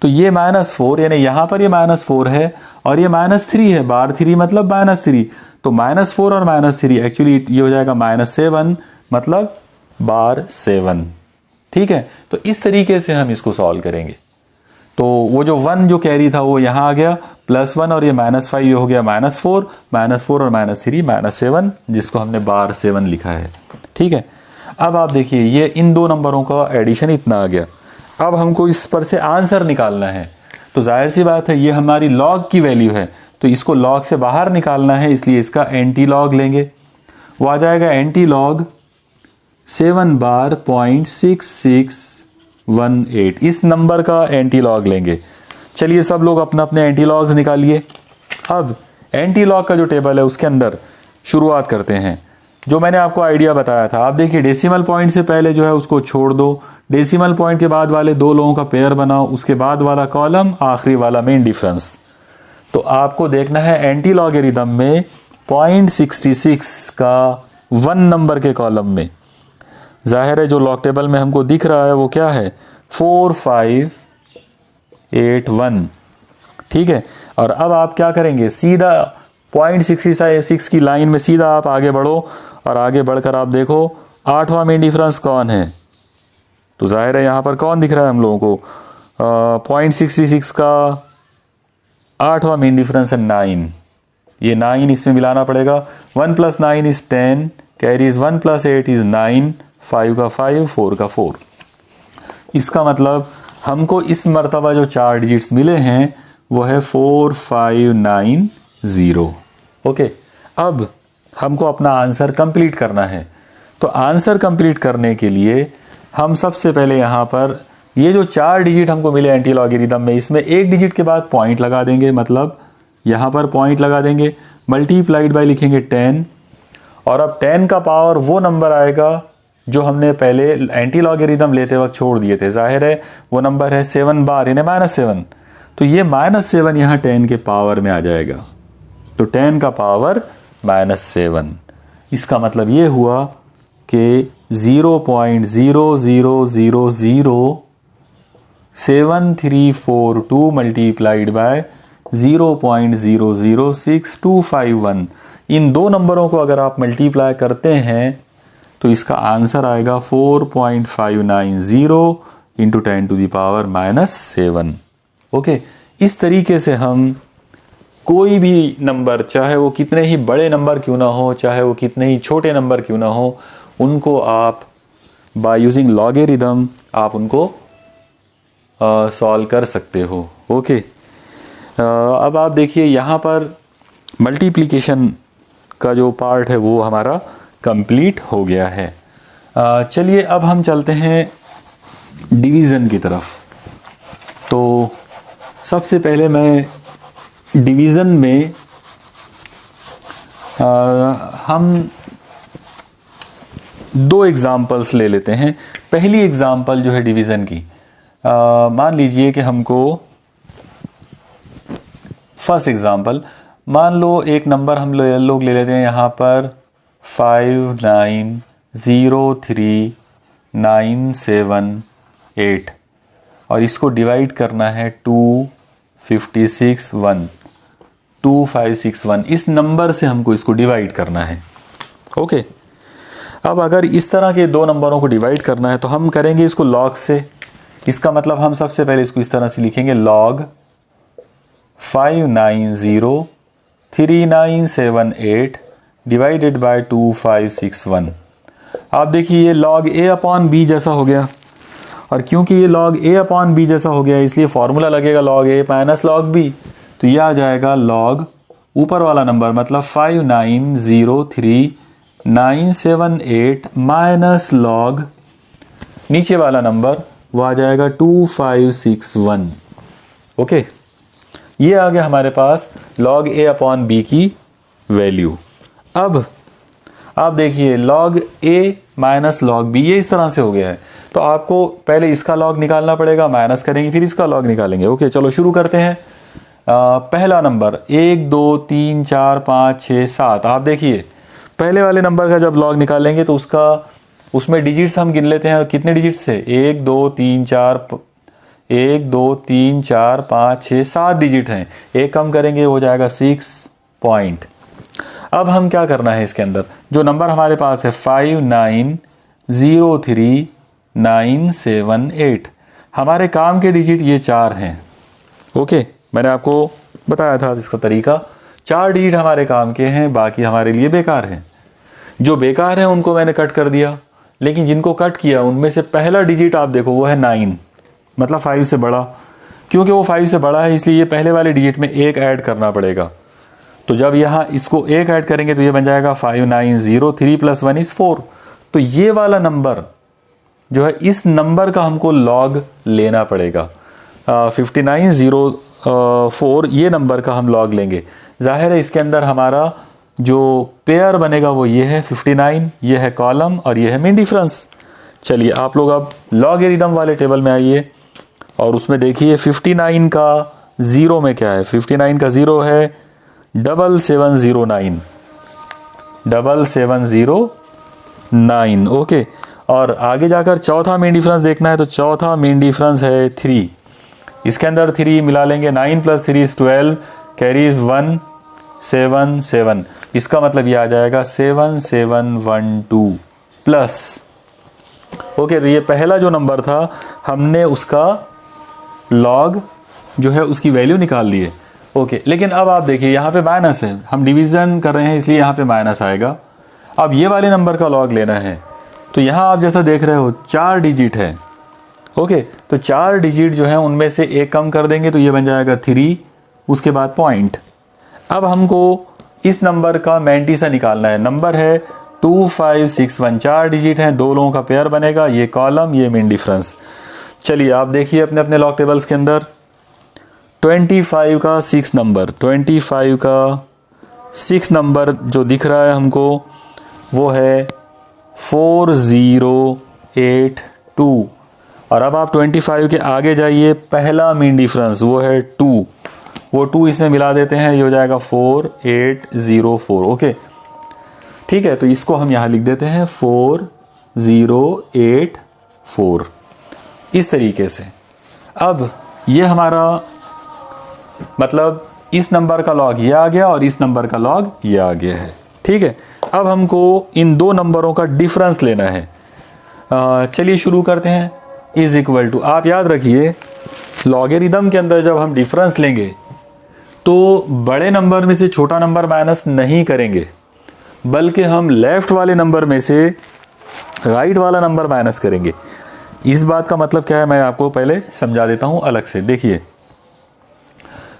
तो ये -4 यानी यहां पर ये -4 है और ये -3 है, बार 3 मतलब -3। तो -4 और -3 एक्चुअली ये हो जाएगा -7, मतलब बार 7। ठीक है, तो इस तरीके से हम इसको सॉल्व करेंगे। तो वो जो 1 जो कैरी था वो यहाँ आ गया, +1 और ये -5 ये हो गया -4, -4 और -3 -7, जिसको हमने बार 7 लिखा है। ठीक है, अब आप देखिए ये इन दो नंबरों का एडिशन इतना आ गया। अब हमको इस पर से आंसर निकालना है, तो जाहिर सी बात है ये हमारी लॉग की वैल्यू है, तो इसको लॉग से बाहर निकालना है, इसलिए इसका एंटी लॉग लेंगे। वो आ जाएगा एंटी लॉग 7 बार 0.6618, इस नंबर का एंटी लॉग लेंगे। चलिए सब लोग अपना अपने एंटी लॉग्स निकालिए। अब एंटी लॉग का जो टेबल है उसके अंदर शुरुआत करते हैं। जो मैंने आपको आइडिया बताया था, आप देखिए डेसिमल पॉइंट से पहले जो है उसको छोड़ दो, डेसिमल पॉइंट के बाद वाले दो लोगों का पेयर बनाओ, उसके बाद वाला कॉलम, आखिरी वाला मीन डिफरेंस। तो आपको देखना है एंटी लॉगरिथम में 0.66 का 1 नंबर के कॉलम में, जाहिर है जो लॉग टेबल में हमको दिख रहा है वो क्या है, 4581। ठीक है, और अब आप क्या करेंगे, सीधा 0.66 की लाइन में सीधा आप आगे बढ़ो और आगे बढ़कर आप देखो 8वां मीन डिफरेंस कौन है। तो जाहिर है यहाँ पर कौन दिख रहा है हम लोगों को, 0.66 का 8वां मीन डिफरेंस है 9। ये 9 इसमें मिलाना पड़ेगा। 1 + 9 = 10, कैरीज 1 + 8 = 9, 5 का 5, 4 का 4। इसका मतलब हमको इस मर्तबा जो 4 डिजिट्स मिले हैं वो है 4590। ओके, अब हमको अपना आंसर कंप्लीट करना है। तो आंसर कंप्लीट करने के लिए हम सबसे पहले यहाँ पर ये जो 4 डिजिट हमको मिले एंटी लॉगरिथम में, इसमें एक डिजिट के बाद पॉइंट लगा देंगे, मतलब यहाँ पर पॉइंट लगा देंगे, मल्टीप्लाइड बाय लिखेंगे 10, और अब 10 का पावर वो नंबर आएगा जो हमने पहले एंटी लॉगरिथम लेते वक्त छोड़ दिए थे। जाहिर है वो नंबर है 7 बार यानी -7, तो ये -7 यहाँ 10 के पावर में आ जाएगा। तो 10 का पावर -7, इसका मतलब ये हुआ कि 0.0007342 मल्टीप्लाइड बाय 0.006251, इन दो नंबरों को अगर आप मल्टीप्लाई करते हैं तो इसका आंसर आएगा 4.590 इंटू 10⁻⁻7। ओके, इस तरीके से हम कोई भी नंबर, चाहे वो कितने ही बड़े नंबर क्यों ना हो, चाहे वो कितने ही छोटे नंबर क्यों ना हो, उनको आप बाय यूजिंग लॉगरिथम आप उनको सॉल्व कर सकते हो। ओके, अब आप देखिए यहाँ पर मल्टीप्लिकेशन का जो पार्ट है वो हमारा कंप्लीट हो गया है। चलिए अब हम चलते हैं डिवीज़न की तरफ। तो सबसे पहले मैं डिवीज़न में हम 2 एग्ज़ाम्पल्स ले लेते हैं। पहली एग्ज़ाम्पल जो है डिवीज़न की, मान लीजिए कि हमको फर्स्ट एग्ज़ाम्पल, मान लो एक नंबर हम लोग ले लेते हैं यहाँ पर 5903 978 और इसको डिवाइड करना है 2561 इस नंबर से हमको इसको डिवाइड करना है। ओके, अब अगर इस तरह के दो नंबरों को डिवाइड करना है तो हम करेंगे इसको लॉग से। इसका मतलब हम सबसे पहले इसको इस तरह से लिखेंगे, लॉग 5903978 डिवाइडेड बाय 2561। आप देखिए ये लॉग a अपॉन b जैसा हो गया, और क्योंकि ये log a अपॉन b जैसा हो गया इसलिए फॉर्मूला लगेगा log a minus log b। तो ये आ जाएगा log ऊपर वाला नंबर मतलब 5903978 माइनस log नीचे वाला नंबर वो आ जाएगा 2561। ओके, ये आ गया हमारे पास log a अपॉन b की वैल्यू। अब आप देखिए log a minus log b ये इस तरह से हो गया है, तो आपको पहले इसका लॉग निकालना पड़ेगा, माइनस करेंगे फिर इसका लॉग निकालेंगे। ओके, चलो शुरू करते हैं। पहला नंबर 1 2 3 4 5 6 7। आप देखिए पहले वाले नंबर का जब लॉग निकालेंगे तो उसमें डिजिट्स हम गिन लेते हैं। कितने डिजिट्स से 1 2 3 4 5 6 7 डिजिट हैं। एक कम करेंगे हो जाएगा 6 पॉइंट। अब हम क्या करना है, इसके अंदर जो नंबर हमारे पास है 5903978 हमारे काम के डिजिट ये 4 हैं। ओके, मैंने आपको बताया था इसका तरीका। 4 डिजिट हमारे काम के हैं, बाकी हमारे लिए बेकार हैं। जो बेकार हैं उनको मैंने कट कर दिया, लेकिन जिनको कट किया उनमें से पहला डिजिट आप देखो वो है 9, मतलब 5 से बड़ा। क्योंकि वो 5 से बड़ा है इसलिए ये पहले वाले डिजिट में 1 ऐड करना पड़ेगा। तो जब यहाँ इसको 1 ऐड करेंगे तो ये बन जाएगा 5903 + 1 = 4। तो ये वाला नंबर जो है इस नंबर का हमको लॉग लेना पड़ेगा। 5904 ये नंबर का हम लॉग लेंगे। जाहिर है इसके अंदर हमारा जो पेयर बनेगा वो ये है 59, ये है कॉलम और ये है मीन डिफरेंस। चलिए आप लोग अब लॉगरिदम वाले टेबल में आइए और उसमें देखिए 59 का 0 में क्या है। 59 का 0 है 7709 7709। ओके, और आगे जाकर चौथा मेन डिफरेंस देखना है तो चौथा मेन डिफरेंस है 3। इसके अंदर 3 मिला लेंगे, 9 + 3 = 12, कैरीज 177। इसका मतलब ये आ जाएगा 7712 प्लस। ओके, तो ये पहला जो नंबर था हमने उसका लॉग जो है उसकी वैल्यू निकाल ली है। ओके, लेकिन अब आप देखिए यहाँ पे माइनस है, हम डिवीजन कर रहे हैं इसलिए यहाँ पे माइनस आएगा। अब ये वाले नंबर का लॉग लेना है तो यहाँ आप जैसा देख रहे हो 4 डिजिट है। ओके, तो 4 डिजिट जो है उनमें से 1 कम कर देंगे तो ये बन जाएगा 3, उसके बाद पॉइंट। अब हमको इस नंबर का मैंटीसा निकालना है। नंबर है 2561, 4 डिजिट हैं, 2 लोगों का पेयर बनेगा, ये कॉलम ये मीन डिफरेंस। चलिए आप देखिए अपने अपने लॉग टेबल्स के अंदर 25 का 6 नंबर, 25 का 6 नंबर जो दिख रहा है हमको वो है 4082। और अब आप 25 के आगे जाइए, पहला मीन डिफरेंस वो है 2, वो 2 इसमें मिला देते हैं, ये हो जाएगा 4804। ओके, ठीक है, तो इसको हम यहाँ लिख देते हैं 4084 इस तरीके से। अब ये हमारा मतलब इस नंबर का लॉग ये आ गया और इस नंबर का लॉग ये आ गया है। ठीक है, अब हमको इन दो नंबरों का डिफरेंस लेना है। चलिए शुरू करते हैं। इज इक्वल टू, आप याद रखिए लॉगरिदम के अंदर जब हम डिफरेंस लेंगे तो बड़े नंबर में से छोटा नंबर माइनस नहीं करेंगे, बल्कि हम लेफ्ट वाले नंबर में से राइट वाला नंबर माइनस करेंगे। इस बात का मतलब क्या है मैं आपको पहले समझा देता हूं अलग से। देखिए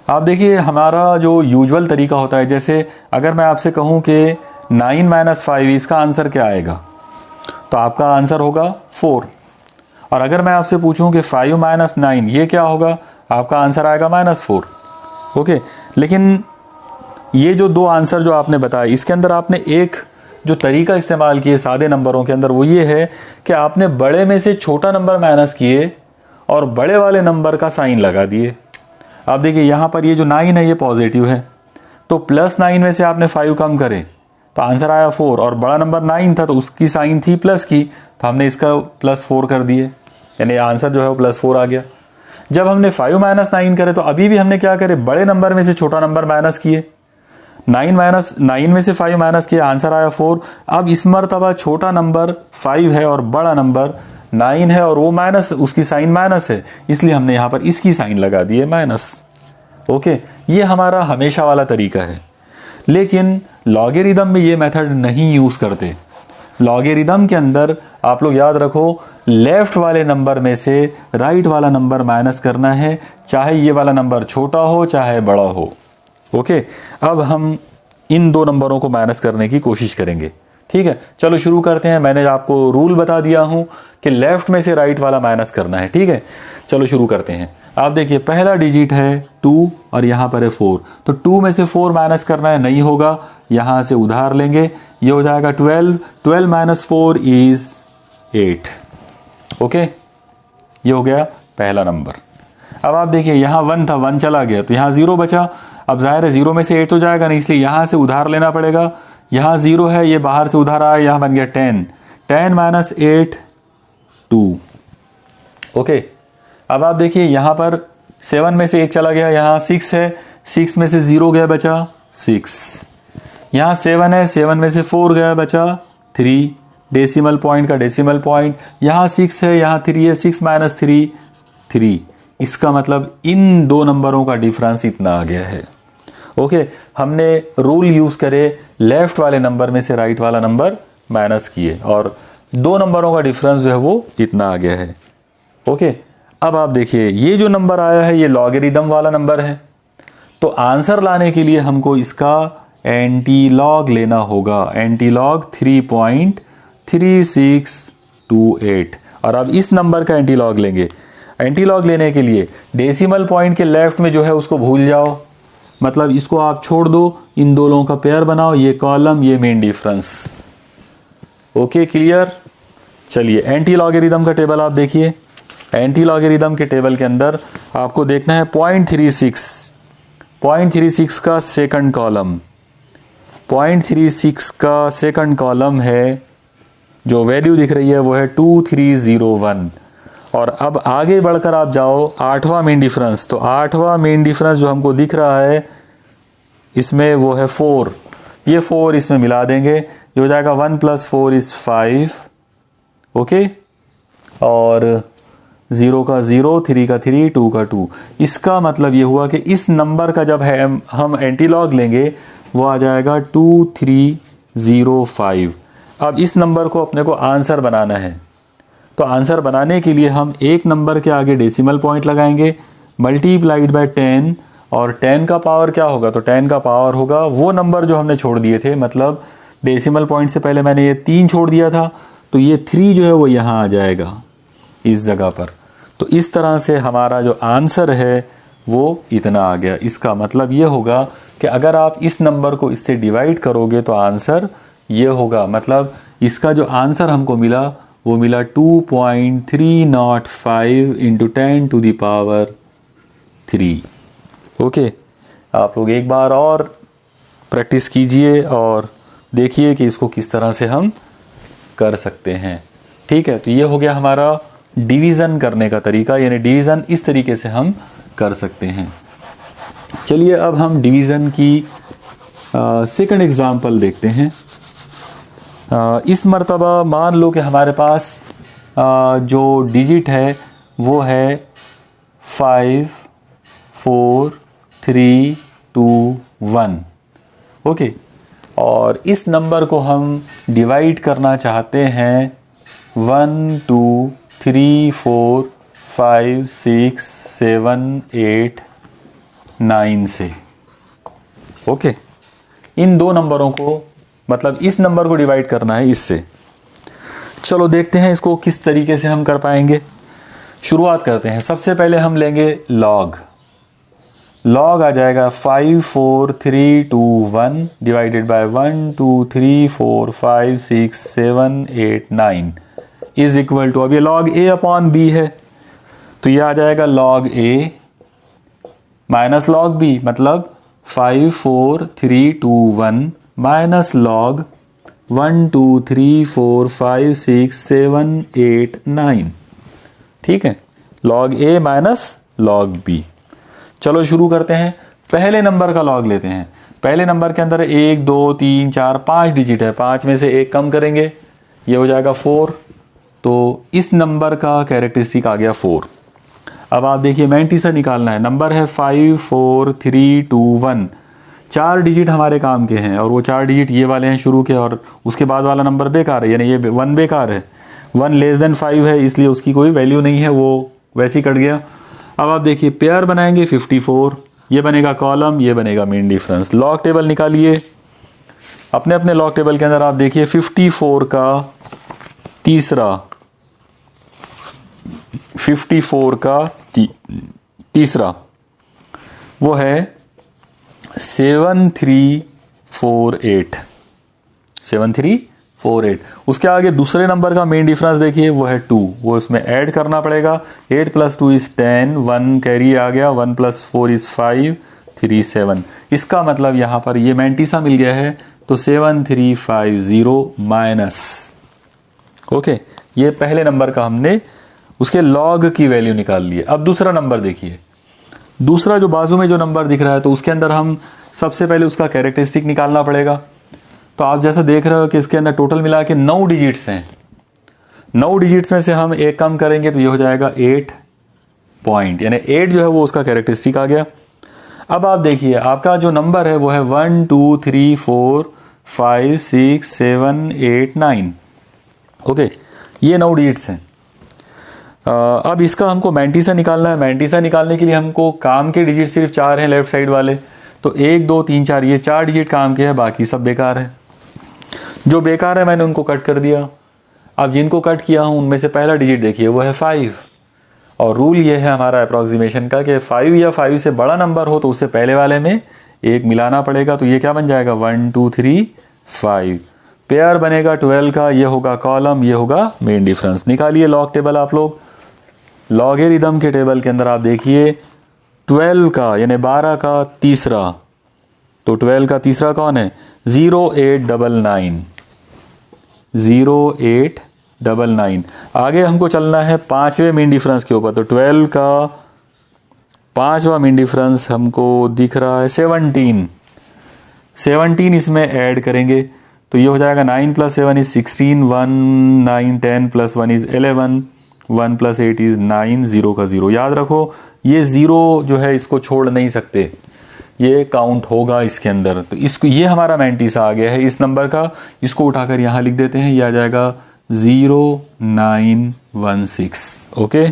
आप देखिए हमारा जो यूजुअल तरीका होता है, जैसे अगर मैं आपसे कहूं कि 9 - 5 इसका आंसर क्या आएगा, तो आपका आंसर होगा 4। और अगर मैं आपसे पूछूं कि 5 - 9 ये क्या होगा, आपका आंसर आएगा -4। ओके, लेकिन ये जो दो आंसर जो आपने बताए इसके अंदर आपने एक जो तरीका इस्तेमाल किए सादे नंबरों के अंदर, वो ये है कि आपने बड़े में से छोटा नंबर माइनस किए और बड़े वाले नंबर का साइन लगा दिए। आप देखिए यहाँ पर ये जो 9 है ये पॉजिटिव है, तो +9 में से आपने 5 कम करे तो आंसर आया 4, और बड़ा नंबर 9 था तो उसकी साइन थी प्लस की, तो हमने इसका +4 कर दिए, यानी आंसर जो है वो +4 आ गया। जब हमने 5 - 9 करे तो अभी भी हमने क्या करे, बड़े नंबर में से छोटा नंबर माइनस किए। 9 में से 5 माइनस किया, आंसर आया 4। अब इस मर्तबा छोटा नंबर 5 है और बड़ा नंबर 9 है और वो माइनस, उसकी साइन माइनस है, इसलिए हमने यहाँ पर इसकी साइन लगा दी है माइनस। ओके, ये हमारा हमेशा वाला तरीका है। लेकिन लॉगरिदम में ये मेथड नहीं यूज़ करते। लॉगरिदम के अंदर आप लोग याद रखो, लेफ्ट वाले नंबर में से राइट वाला नंबर माइनस करना है, चाहे ये वाला नंबर छोटा हो चाहे बड़ा हो। ओके, अब हम इन दो नंबरों को माइनस करने की कोशिश करेंगे। ठीक है, चलो शुरू करते हैं। मैंने आपको रूल बता दिया हूं कि लेफ्ट में से राइट वाला माइनस करना है। ठीक है, चलो शुरू करते हैं। आप देखिए, पहला डिजिट है 2 और यहाँ पर है 4, तो 2 में से 4 माइनस करना है, नहीं होगा, यहाँ से उधार लेंगे, ये हो जाएगा 12। 12 - 4 इज 8। ओके, ये हो गया पहला नंबर। अब आप देखिए, यहाँ 1 था, 1 चला गया, तो यहाँ 0 बचा। अब जाहिर है 0 में से 8 तो जाएगा नहीं, इसलिए यहाँ से उधार लेना पड़ेगा। यहाँ 0 है, ये बाहर से उधार आया, यहाँ बन गया 10। 10 - 8 2। ओके, अब आप देखिए, यहाँ पर 7 में से 1 चला गया, यहाँ 6 है, 6 में से 0 गया, बचा 6। यहाँ 7 है, 7 में से 4 गया, बचा 3, डेसिमल पॉइंट का डेसिमल पॉइंट। यहाँ 6 है, यहाँ 3 है, 6 - 3 3। इसका मतलब इन दो नंबरों का डिफरेंस इतना आ गया है। ओके, हमने रूल यूज़ करे, लेफ्ट वाले नंबर में से राइट वाला नंबर माइनस किए और दो नंबरों का डिफरेंस जो है वो इतना आ गया है। ओके, अब आप देखिए, ये जो नंबर आया है ये लॉगरिदम वाला नंबर है, तो आंसर लाने के लिए हमको इसका एंटीलॉग लेना होगा। एंटीलॉग 3.3628। और अब इस नंबर का एंटीलॉग लेंगे। एंटीलॉग लेने के लिए डेसिमल पॉइंट के लेफ्ट में जो है उसको भूल जाओ, मतलब इसको आप छोड़ दो, इन दोनों का पेयर बनाओ, ये कॉलम ये मेन डिफरेंस। Okay, clear. चलिए, एंटी लॉगरिदम का टेबल आप देखिए। एंटी लॉगरिदम के टेबल के अंदर आपको देखना है 0.36 का सेकंड कॉलम। 0.36 का सेकंड कॉलम है, जो वैल्यू दिख रही है वो है 2301। और अब आगे बढ़कर आप जाओ, 8वां मेन डिफरेंस, तो 8वां मेन डिफरेंस जो हमको दिख रहा है इसमें वो है 4। ये 4 इसमें मिला देंगे, ये हो जाएगा 1 + 4 इज 5। ओके, और 0 का 0, 3 का 3, 2 का 2। इसका मतलब ये हुआ कि इस नंबर का जब है हम एंटीलॉग लेंगे वो आ जाएगा 2305। अब इस नंबर को अपने को आंसर बनाना है, तो आंसर बनाने के लिए हम एक नंबर के आगे डेसिमल पॉइंट लगाएंगे, मल्टीप्लाइड बाय 10, और 10 का पावर क्या होगा, तो 10 का पावर होगा वो नंबर जो हमने छोड़ दिए थे, मतलब डेसिमल पॉइंट से पहले मैंने ये 3 छोड़ दिया था, तो ये 3 जो है वो यहाँ आ जाएगा इस जगह पर। तो इस तरह से हमारा जो आंसर है वो इतना आ गया। इसका मतलब ये होगा कि अगर आप इस नंबर को इससे डिवाइड करोगे तो आंसर ये होगा, मतलब इसका जो आंसर हमको मिला वो मिला 2.305 × 10⁻³ ओके, आप लोग एक बार और प्रैक्टिस कीजिए और देखिए कि इसको किस तरह से हम कर सकते हैं। ठीक है, तो ये हो गया हमारा डिवीज़न करने का तरीका, यानी डिवीज़न इस तरीके से हम कर सकते हैं। चलिए अब हम डिवीज़न की सेकंड एग्जांपल देखते हैं। इस मर्तबा मान लो कि हमारे पास जो डिजिट है वो है 5 4 3 2 1। ओके, और इस नंबर को हम डिवाइड करना चाहते हैं 1 2 3 4 5 6 7 8 9 से। ओके, इन दो नंबरों को, मतलब इस नंबर को डिवाइड करना है इससे। चलो देखते हैं इसको किस तरीके से हम कर पाएंगे। शुरुआत करते हैं। सबसे पहले हम लेंगे लॉग। लॉग आ जाएगा 5 4 3 2 1 divided by 1 2 3 4 5 6 7 8 9 is equal to, अब ये लॉग a अपॉन b है, तो ये आ जाएगा log a minus log b, मतलब 5 4 3 2 1 माइनस लॉग 1 2 3 4 5 6 7 8 9। ठीक है, log a minus log b। चलो शुरू करते हैं। पहले नंबर का लॉग लेते हैं। पहले नंबर के अंदर 1 2 3 4 5 डिजिट है, 5 में से एक कम करेंगे, ये हो जाएगा 4। तो इस नंबर का कैरेक्टरिस्टिक आ गया 4। अब आप देखिए मैंटीसा निकालना है। नंबर है 5 4 3 2 1। 4 डिजिट हमारे काम के हैं और वो 4 डिजिट ये वाले हैं शुरू के, और उसके बाद वाला नंबर बेकार है, यानी ये 1 बेकार है। 1 लेस देन 5 है, इसलिए उसकी कोई वैल्यू नहीं है, वो वैसे ही कट गया। अब आप देखिए पेयर बनाएंगे 54, ये बनेगा कॉलम, ये बनेगा मीन डिफरेंस। लॉग टेबल निकालिए। अपने अपने लॉग टेबल के अंदर आप देखिए 54 का तीसरा, 54 का तीसरा वो है 7348। 7348। उसके आगे दूसरे नंबर का मेन डिफरेंस देखिए, वो है 2, वो इसमें ऐड करना पड़ेगा। 8 + 2 = 10, 1 कैरी आ गया, 1 + 4 = 5, 3 7। इसका मतलब यहां पर ये मैंटीसा मिल गया है, तो 7350 माइनस। ओके, ये पहले नंबर का हमने उसके लॉग की वैल्यू निकाल ली है। अब दूसरा नंबर देखिए। दूसरा जो बाजू में जो नंबर दिख रहा है, तो उसके अंदर हम सबसे पहले उसका कैरेक्टरिस्टिक निकालना पड़ेगा। तो आप जैसा देख रहे हो कि इसके अंदर टोटल मिला के 9 डिजिट्स हैं। 9 डिजिट्स में से हम एक कम करेंगे तो ये हो जाएगा 8 पॉइंट, यानी 8 जो है वो उसका कैरेक्टरिस्टिक आ गया। अब आप देखिए आपका जो नंबर है वो है 1 2 3 4 5 6 7 8 9। ओके, ये 9 डिजिट्स हैं। अब इसका हमको मैंटीसा निकालना है। मैंटीसा निकालने के लिए हमको काम के डिजिट सिर्फ 4 हैं लेफ्ट साइड वाले, तो 1 2 3 4, ये 4 डिजिट काम के हैं, बाकी सब बेकार है। जो बेकार है मैंने उनको कट कर दिया। अब जिनको कट किया हूं उनमें से पहला डिजिट देखिए वो है 5, और रूल ये है हमारा अप्रॉक्सीमेशन का कि 5 या 5 से बड़ा नंबर हो तो उससे पहले वाले में एक मिलाना पड़ेगा। तो ये क्या बन जाएगा 1 2 3 5। पेयर बनेगा 12 का, ये होगा कॉलम, ये होगा मेन डिफरेंस। निकालिए लॉग टेबल आप लोग। लॉगरिदम के टेबल के अंदर आप देखिए 12 का यानी 12 का तीसरा, तो 12 का तीसरा कौन है 0899। 0899। आगे हमको चलना है 5वें मीन डिफरेंस के ऊपर, तो 12 का 5वां मीन डिफरेंस हमको दिख रहा है 17। 17 इसमें ऐड करेंगे तो ये हो जाएगा 9 + 7 = 16, 1 9 10 + 1 = 11, 1 + 8 = 9, 0 का 0। याद रखो ये 0 जो है इसको छोड़ नहीं सकते, ये काउंट होगा इसके अंदर। तो इसको, ये हमारा मैंटीसा आ गया है इस नंबर का। इसको उठाकर यहाँ लिख देते हैं, ये आ जाएगा 0916। ओके,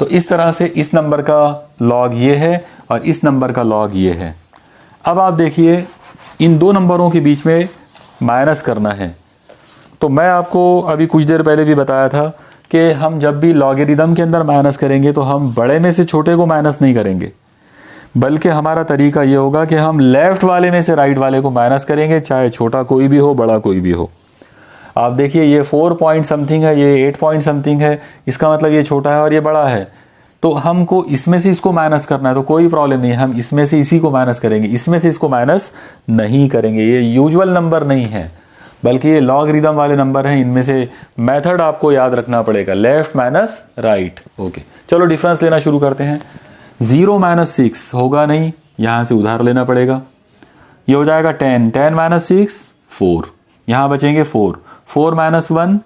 तो इस तरह से इस नंबर का लॉग ये है और इस नंबर का लॉग ये है। अब आप देखिए इन दो नंबरों के बीच में माइनस करना है। तो मैं आपको अभी कुछ देर पहले भी बताया था कि हम जब भी लॉगरिदम के अंदर माइनस करेंगे तो हम बड़े में से छोटे को माइनस नहीं करेंगे, बल्कि हमारा तरीका ये होगा कि हम लेफ्ट वाले में से राइट वाले को माइनस करेंगे, चाहे छोटा कोई भी हो बड़ा कोई भी हो। आप देखिए ये 4 पॉइंट समथिंग है, ये 8 पॉइंट समथिंग है, इसका मतलब ये छोटा है और ये बड़ा है। तो हमको इसमें से इसको माइनस करना है, तो कोई प्रॉब्लम नहीं है, हम इसमें से इसी को माइनस करेंगे, इसमें से इसको माइनस नहीं करेंगे। ये यूजुअल नंबर नहीं है, बल्कि ये लॉगरिदम वाले नंबर हैं। इनमें से मेथड आपको याद रखना पड़ेगा, लेफ्ट माइनस राइट। ओके, चलो डिफरेंस लेना शुरू करते हैं। 0 - 6 होगा नहीं, यहां से उधार लेना पड़ेगा। ये हो जाएगा 10, 10 - 6 4, यहां बचेंगे 4, 4 - 1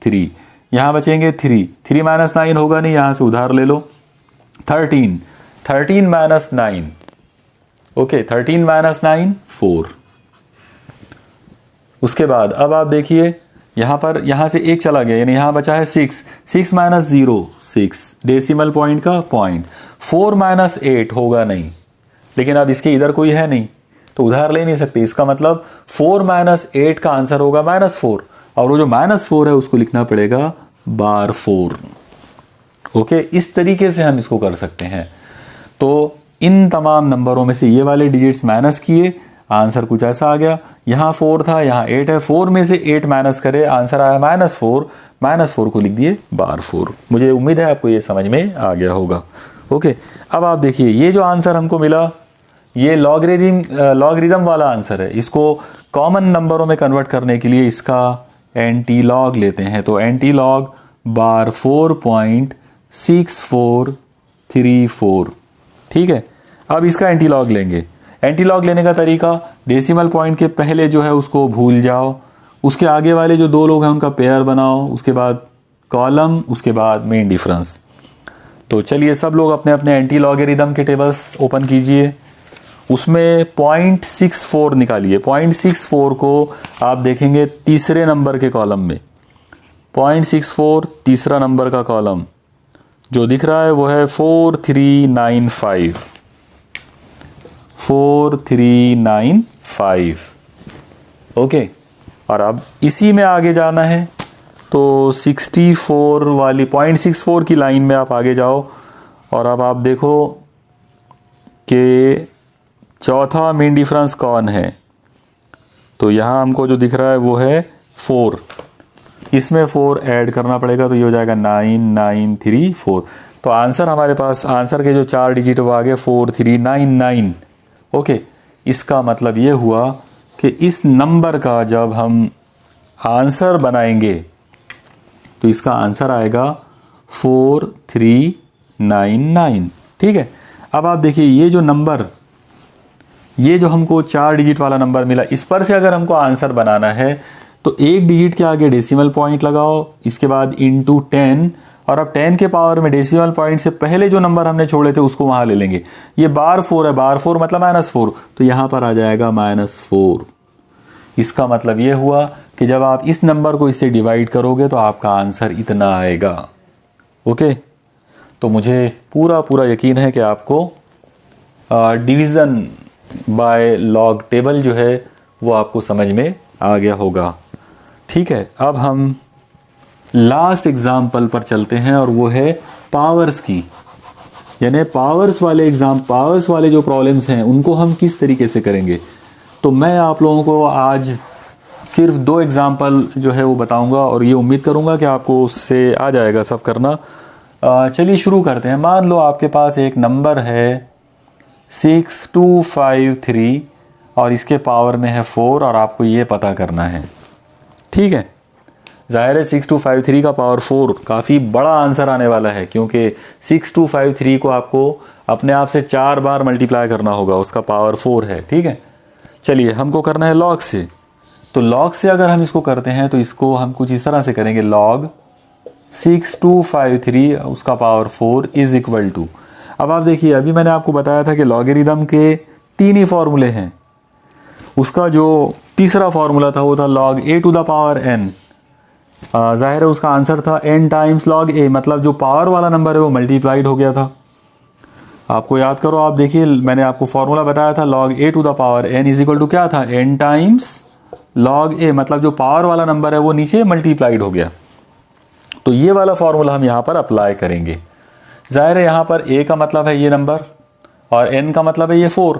3, यहां बचेंगे 3, 3 - 9 होगा नहीं, यहां से उधार ले लो। 13, 13 - 9, ओके, 13 - 9 4। उसके बाद अब आप देखिए यहां पर, यहां से एक चला गया, यानी यहां बचा है 6, 6 - 0 6, डेसिमल पॉइंट का पॉइंट। 4 - 8 होगा नहीं, लेकिन अब इसके इधर कोई है नहीं तो उधार ले नहीं सकते। इसका मतलब 4 - 8 का आंसर होगा -4, और वो जो -4 है उसको लिखना पड़ेगा बार 4। ओके, इस तरीके से हम इसको कर सकते हैं। तो इन तमाम नंबरों में से ये वाले डिजिट्स माइनस किए, आंसर कुछ ऐसा आ गया। यहां 4 था, यहां 8 है, 4 में से 8 माइनस करे, आंसर आया -4, -4 को लिख दिए बार 4। मुझे उम्मीद है आपको ये समझ में आ गया होगा। ओके, अब आप देखिए ये जो आंसर हमको मिला ये लॉगरिदम वाला आंसर है। इसको कॉमन नंबरों में कन्वर्ट करने के लिए इसका एंटी लॉग लेते हैं। तो एंटी लॉग बार 4.6434, ठीक है। अब इसका एंटी लॉग लेंगे। एंटी लॉग लेने का तरीका, डेसिमल पॉइंट के पहले जो है उसको भूल जाओ, उसके आगे वाले जो दो लोग हैं उनका पेयर बनाओ, उसके बाद कॉलम, उसके बाद मेन डिफरेंस। तो चलिए सब लोग अपने अपने एंटी लॉगरिदम के टेबल्स ओपन कीजिए, उसमें 0.64 निकालिए। 0.64 को आप देखेंगे तीसरे नंबर के कॉलम में, 0.64 तीसरा नंबर का कॉलम जो दिख रहा है वो है 4395, 4395, ओके। और अब इसी में आगे जाना है तो 64 वाली 0.64 की लाइन में आप आगे जाओ और अब आप देखो कि चौथा मेन डिफरेंस कौन है। तो यहाँ हमको जो दिख रहा है वो है 4, इसमें 4 ऐड करना पड़ेगा तो ये हो जाएगा 9934। तो आंसर हमारे पास, आंसर के जो 4 डिजिट वो आ गए 4399, ओके। इसका मतलब ये हुआ कि इस नंबर का जब हम आंसर बनाएंगे तो इसका आंसर आएगा 4399, ठीक है। अब आप देखिए ये जो नंबर, ये जो हमको 4 डिजिट वाला नंबर मिला, इस पर से अगर हमको आंसर बनाना है तो एक डिजिट के आगे डेसिमल पॉइंट लगाओ, इसके बाद इंटू 10, और अब 10 के पावर में डेसिमल पॉइंट से पहले जो नंबर हमने छोड़े थे उसको वहां ले लेंगे। ये बार 4 है, बार 4 मतलब -4, तो यहां पर आ जाएगा -4। इसका मतलब ये हुआ कि जब आप इस नंबर को इससे डिवाइड करोगे तो आपका आंसर इतना आएगा, ओके। तो मुझे पूरा यकीन है कि आपको डिवीज़न बाय लॉग टेबल जो है वो आपको समझ में आ गया होगा, ठीक है। अब हम लास्ट एग्जाम्पल पर चलते हैं और वो है पावर्स की, यानी पावर्स वाले जो प्रॉब्लम्स हैं उनको हम किस तरीके से करेंगे। तो मैं आप लोगों को आज सिर्फ 2 एग्जाम्पल जो है वो बताऊंगा और ये उम्मीद करूंगा कि आपको उससे आ जाएगा सब करना। चलिए शुरू करते हैं। मान लो आपके पास एक नंबर है 6253 और इसके पावर में है 4 और आपको ये पता करना है, ठीक है। ज़ाहिर है 6253 का पावर 4 काफ़ी बड़ा आंसर आने वाला है, क्योंकि 6253 को आपको अपने आप से 4 बार मल्टीप्लाई करना होगा, उसका पावर 4 है, ठीक है। चलिए हमको करना है लॉग से। तो लॉग से अगर हम इसको करते हैं तो इसको हम कुछ इस तरह से करेंगे, लॉग 6253 उसका पावर 4 इज इक्वल टू। अब आप देखिए, अभी मैंने आपको बताया था कि लॉगरिदम के 3 ही फॉर्मूले हैं। उसका जो तीसरा फॉर्मूला था वो था log a to the power n। जाहिर है उसका आंसर था n टाइम्स log a, मतलब जो पावर वाला नंबर है वो मल्टीप्लाइड हो गया था। आपको याद करो, आप देखिए मैंने आपको फॉर्मूला बताया था log a to the power n is equal to क्या था, n टाइम्स log a, मतलब जो पावर वाला नंबर है वो नीचे मल्टीप्लाइड हो गया। तो ये वाला फॉर्मूला हम यहाँ पर अप्लाई करेंगे। जाहिर है यहाँ पर a का मतलब है ये नंबर और n का मतलब है ये 4,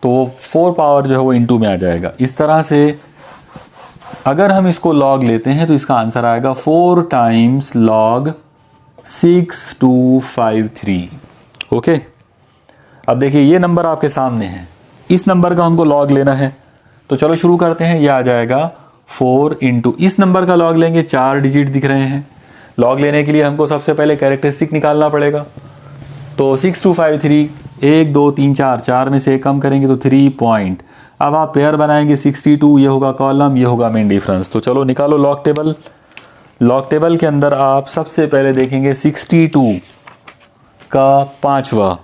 तो वो 4 पावर जो है वो इनटू में आ जाएगा। इस तरह से अगर हम इसको लॉग लेते हैं तो इसका आंसर आएगा 4 टाइम्स log 6253, ओके। अब देखिए ये नंबर आपके सामने है, इस नंबर का हमको लॉग लेना है, तो चलो शुरू करते हैं। ये आ जाएगा 4 इंटू, इस नंबर का लॉग लेंगे, 4 डिजिट दिख रहे हैं। लॉग लेने के लिए हमको सबसे पहले कैरेक्टरिस्टिक निकालना पड़ेगा। तो 6253 1 2 3 4 में से 1 कम करेंगे तो 3 पॉइंट। अब आप पेयर बनाएंगे 62, ये होगा कॉलम, ये होगा मेन डिफरेंस। तो चलो निकालो लॉग टेबल। लॉग टेबल के अंदर आप सबसे पहले देखेंगे 62 का 5वां।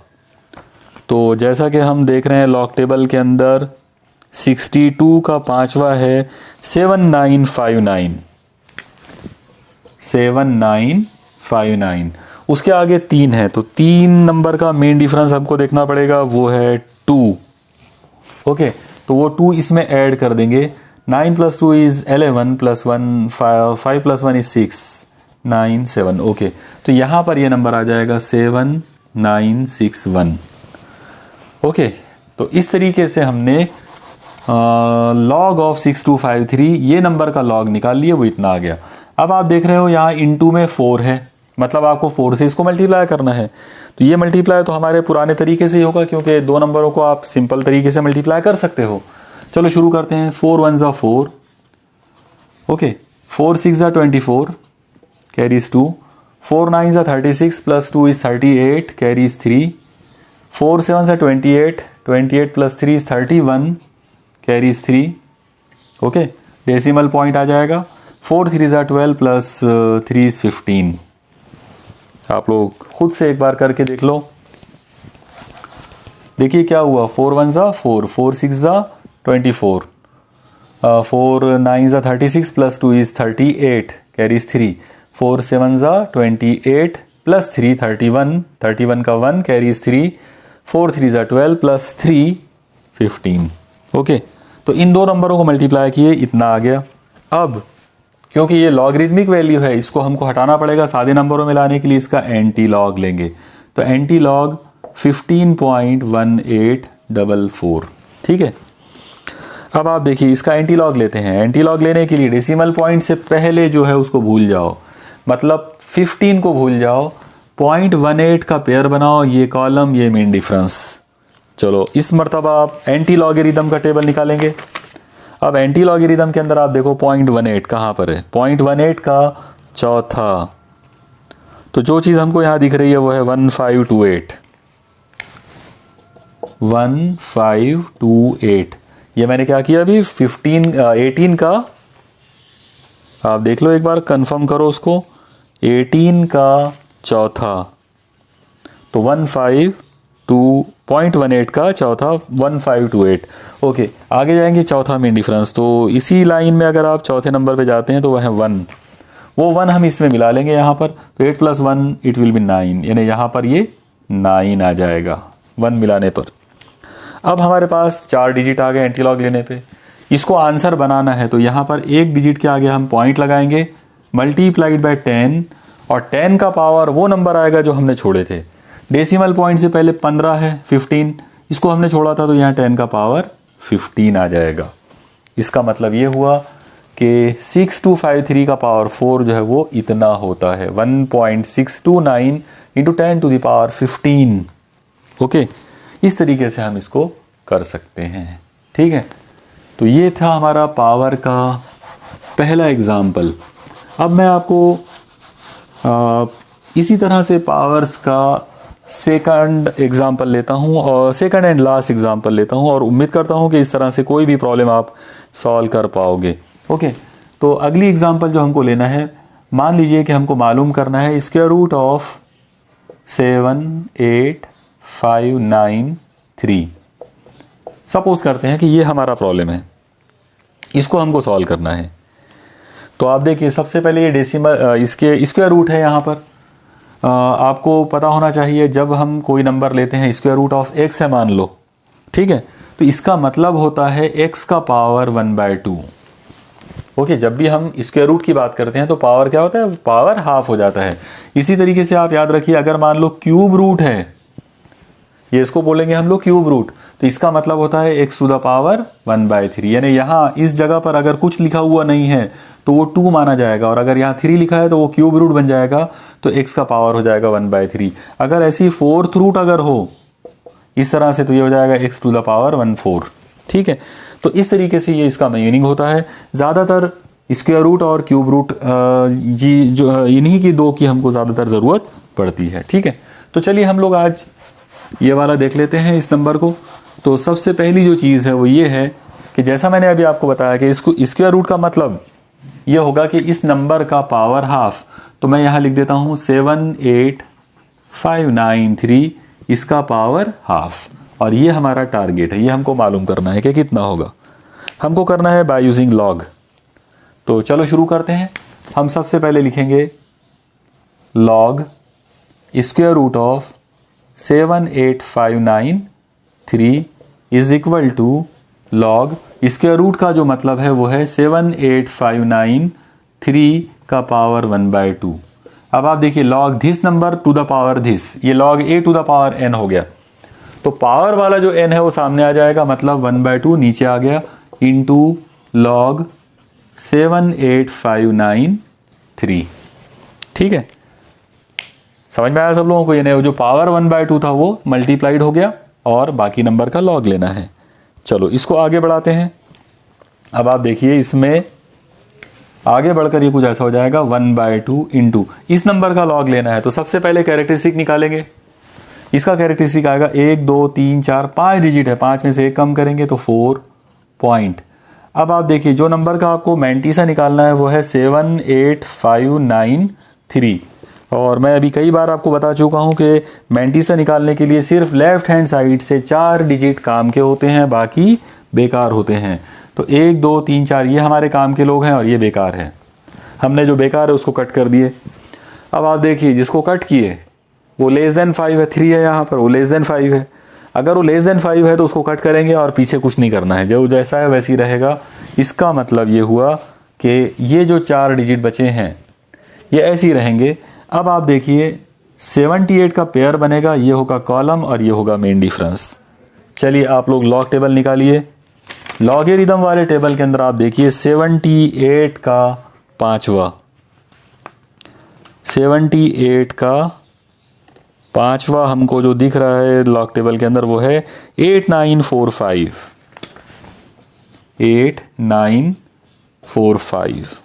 तो जैसा कि हम देख रहे हैं लॉग टेबल के अंदर 62 का 5वां है 7959, 7959। उसके आगे 3 है, तो 3 नंबर का मेन डिफरेंस हमको देखना पड़ेगा, वो है 2, ओके। तो वो 2 इसमें ऐड कर देंगे। 9 + 2 इज 11 + 1 5 + 1 इज 6 9 7, ओके। तो यहाँ पर ये नंबर आ जाएगा 7961, ओके। तो इस तरीके से हमने log ऑफ 6253 ये नंबर का लॉग निकाल लिए, वो इतना आ गया। अब आप देख रहे हो यहाँ इनटू में 4 है, मतलब आपको 4 से इसको मल्टीप्लाई करना है। तो ये मल्टीप्लाई तो हमारे पुराने तरीके से ही होगा, क्योंकि 2 नंबरों को आप सिंपल तरीके से मल्टीप्लाई कर सकते हो। चलो शुरू करते हैं। 4 1 ज़ा 4, ओके, 4 6 ज़ा 24 कैरीज 2, 4 9 ज़ा 36 प्लस 2 इज 38 कैरीज 3, 4 7 ज़ा 28, 28 plus 3 is 31 carries 3, okay, decimal point आ जाएगा। 4 3 ज़ा 12 प्लस 3 इज 15। आप लोग खुद से एक बार करके देख लो। देखिए क्या हुआ, 4 1 ज़ा 4, 4 6 ज़ा 24, 4 9 ज़ा 36 प्लस 2 इज 38 कैरीज 3, 4 7 ज़ा 28 प्लस 3 31, 31 का 1 कैरीज 3, 4 3 ज़ा 12 प्लस 3 15, ओके। तो इन दो नंबरों को मल्टीप्लाई किए, इतना आ गया। अब क्योंकि ये लॉगरिदमिक वैल्यू है, इसको हमको हटाना पड़ेगा सादे नंबरों में लाने के लिए, इसका एंटी लॉग लेंगे। तो एंटी लॉग 15.1844, ठीक है। अब आप देखिए इसका एंटी लॉग लेते हैं। एंटी लॉग लेने के लिए डेसिमल पॉइंट से पहले जो है उसको भूल जाओ, मतलब 15 को भूल जाओ, 0.18 का पेयर बनाओ, ये कॉलम ये मीन डिफरेंस। चलो इस मर्तबा आप एंटी लॉगरिदम का टेबल निकालेंगे। अब एंटी लॉगरिदम के अंदर आप देखो 0.18 कहाँ पर है, 0.18 का चौथा। तो जो चीज़ हमको यहाँ दिख रही है वो है 1528, 1528। ये मैंने क्या किया अभी 18 का, आप देख लो एक बार, कंफर्म करो उसको, 18 का चौथा, तो 152.18 का चौथा 1528, ओके। आगे जाएंगे चौथा मेन डिफरेंस, तो इसी लाइन में अगर आप चौथे नंबर पे जाते हैं तो वह है 1, वो 1 हम इसमें मिला लेंगे यहाँ पर, तो 8 + 1 इट विल बी 9, यानी यहाँ पर ये 9 आ जाएगा 1 मिलाने पर। अब हमारे पास 4 डिजिट आ गए एंटी लॉग लेने पे। इसको आंसर बनाना है तो यहाँ पर एक डिजिट के आगे हम पॉइंट लगाएंगे, मल्टीप्लाइड बाय 10, और 10 का पावर वो नंबर आएगा जो हमने छोड़े थे। डेसिमल पॉइंट से पहले 15 है, 15 इसको हमने छोड़ा था, तो यहाँ 10 का पावर 15 आ जाएगा। इसका मतलब ये हुआ कि 6253 का पावर 4 जो है वो इतना होता है, 1.629 × 10⁻15, ओके। इस तरीके से हम इसको कर सकते हैं, ठीक है। तो ये था हमारा पावर का पहला एग्जाम्पल। अब मैं आपको इसी तरह से पावर्स का सेकंड एग्जाम्पल लेता हूँ, और सेकंड एंड लास्ट एग्जाम्पल लेता हूँ, और उम्मीद करता हूँ कि इस तरह से कोई भी प्रॉब्लम आप सॉल्व कर पाओगे, ओके। तो अगली एग्जाम्पल जो हमको लेना है, मान लीजिए कि हमको मालूम करना है स्क्वायर रूट ऑफ 78593। सपोज करते हैं कि ये हमारा प्रॉब्लम है, इसको हमको सॉल्व करना है। तो आप देखिए सबसे पहले ये डेसिमल इसके स्क्वायर रूट है। यहाँ पर आपको पता होना चाहिए जब हम कोई नंबर लेते हैं स्क्वायर रूट ऑफ x है मान लो, ठीक है, तो इसका मतलब होता है x का पावर 1/2, ओके। जब भी हम स्क्वायर रूट की बात करते हैं तो पावर क्या होता है, पावर हाफ हो जाता है। इसी तरीके से आप याद रखिए, अगर मान लो क्यूब रूट है, ये इसको बोलेंगे हम लोग क्यूब रूट, तो इसका मतलब होता है x टू द पावर 1/3, यानी यहाँ इस जगह पर अगर कुछ लिखा हुआ नहीं है तो वो 2 माना जाएगा, और अगर यहाँ 3 लिखा है तो वो क्यूब रूट बन जाएगा, तो x का पावर हो जाएगा 1/3। अगर ऐसी फोर्थ रूट अगर हो इस तरह से तो ये हो जाएगा x टू द पावर 1/4, ठीक है। तो इस तरीके से ये इसका मीनिंग होता है। ज़्यादातर स्क्वायर रूट और क्यूब रूट जी जो इन्हीं की दो की हमको ज़्यादातर ज़रूरत पड़ती है, ठीक है। तो चलिए हम लोग आज ये वाला देख लेते हैं इस नंबर को। तो सबसे पहली जो चीज़ है वो ये है कि जैसा मैंने अभी आपको बताया कि इसको स्क्वायर रूट का मतलब ये होगा कि इस नंबर का पावर हाफ, तो मैं यहाँ लिख देता हूँ 78593, इसका पावर हाफ, और ये हमारा टारगेट है, ये हमको मालूम करना है कि कितना होगा। हमको करना है बाय यूजिंग लॉग। तो चलो शुरू करते हैं। हम सबसे पहले लिखेंगे log square root of 78593 is equal to log square root का जो मतलब है वो है 78593 का पावर 1/2। अब आप देखिए log this number to the power this, ये log a to the power n हो गया, तो पावर वाला जो n है वो सामने आ जाएगा, मतलब 1/2 नीचे आ गया, इंटू लॉग 78593, ठीक है। समझ में आया सब लोगों को? यानी जो पावर 1/2 था वो मल्टीप्लाइड हो गया और बाकी नंबर का लॉग लेना है। चलो इसको आगे बढ़ाते हैं। अब आप देखिए इसमें आगे बढ़कर ये कुछ ऐसा हो जाएगा 1/2 इंटू इस नंबर का लॉग लेना है तो सबसे पहले कैरेक्टरिस्टिक निकालेंगे। इसका कैरेक्टरिस्टिक आएगा 1 2 3 4 5 डिजिट है, 5 में से 1 कम करेंगे तो 4 पॉइंट। अब आप देखिए जो नंबर का आपको मैंटीसा निकालना है वो है 78593 और मैं अभी कई बार आपको बता चुका हूं कि मैंटीसा निकालने के लिए सिर्फ लेफ्ट हैंड साइड से 4 डिजिट काम के होते हैं, बाकी बेकार होते हैं। तो 1 2 3 4 ये हमारे काम के लोग हैं और ये बेकार है। हमने जो बेकार है उसको कट कर दिए। अब आप देखिए जिसको कट किए वो लेस देन 5 है, 3 है यहाँ पर, वो लेस देन 5 है। अगर वो लेस देन 5 है तो उसको कट करेंगे और पीछे कुछ नहीं करना है, जो जैसा है वैसे ही रहेगा। इसका मतलब ये हुआ कि ये जो 4 डिजिट बचे हैं ये ऐसे ही रहेंगे। अब आप देखिए 78 का पेयर बनेगा, ये होगा कॉलम और ये होगा मेन डिफरेंस। चलिए आप लोग लॉग टेबल निकालिए। लॉगरिदम वाले टेबल के अंदर आप देखिए 78 का पांचवा, 78 का पांचवा हमको जो दिख रहा है लॉग टेबल के अंदर वो है 8945, 8945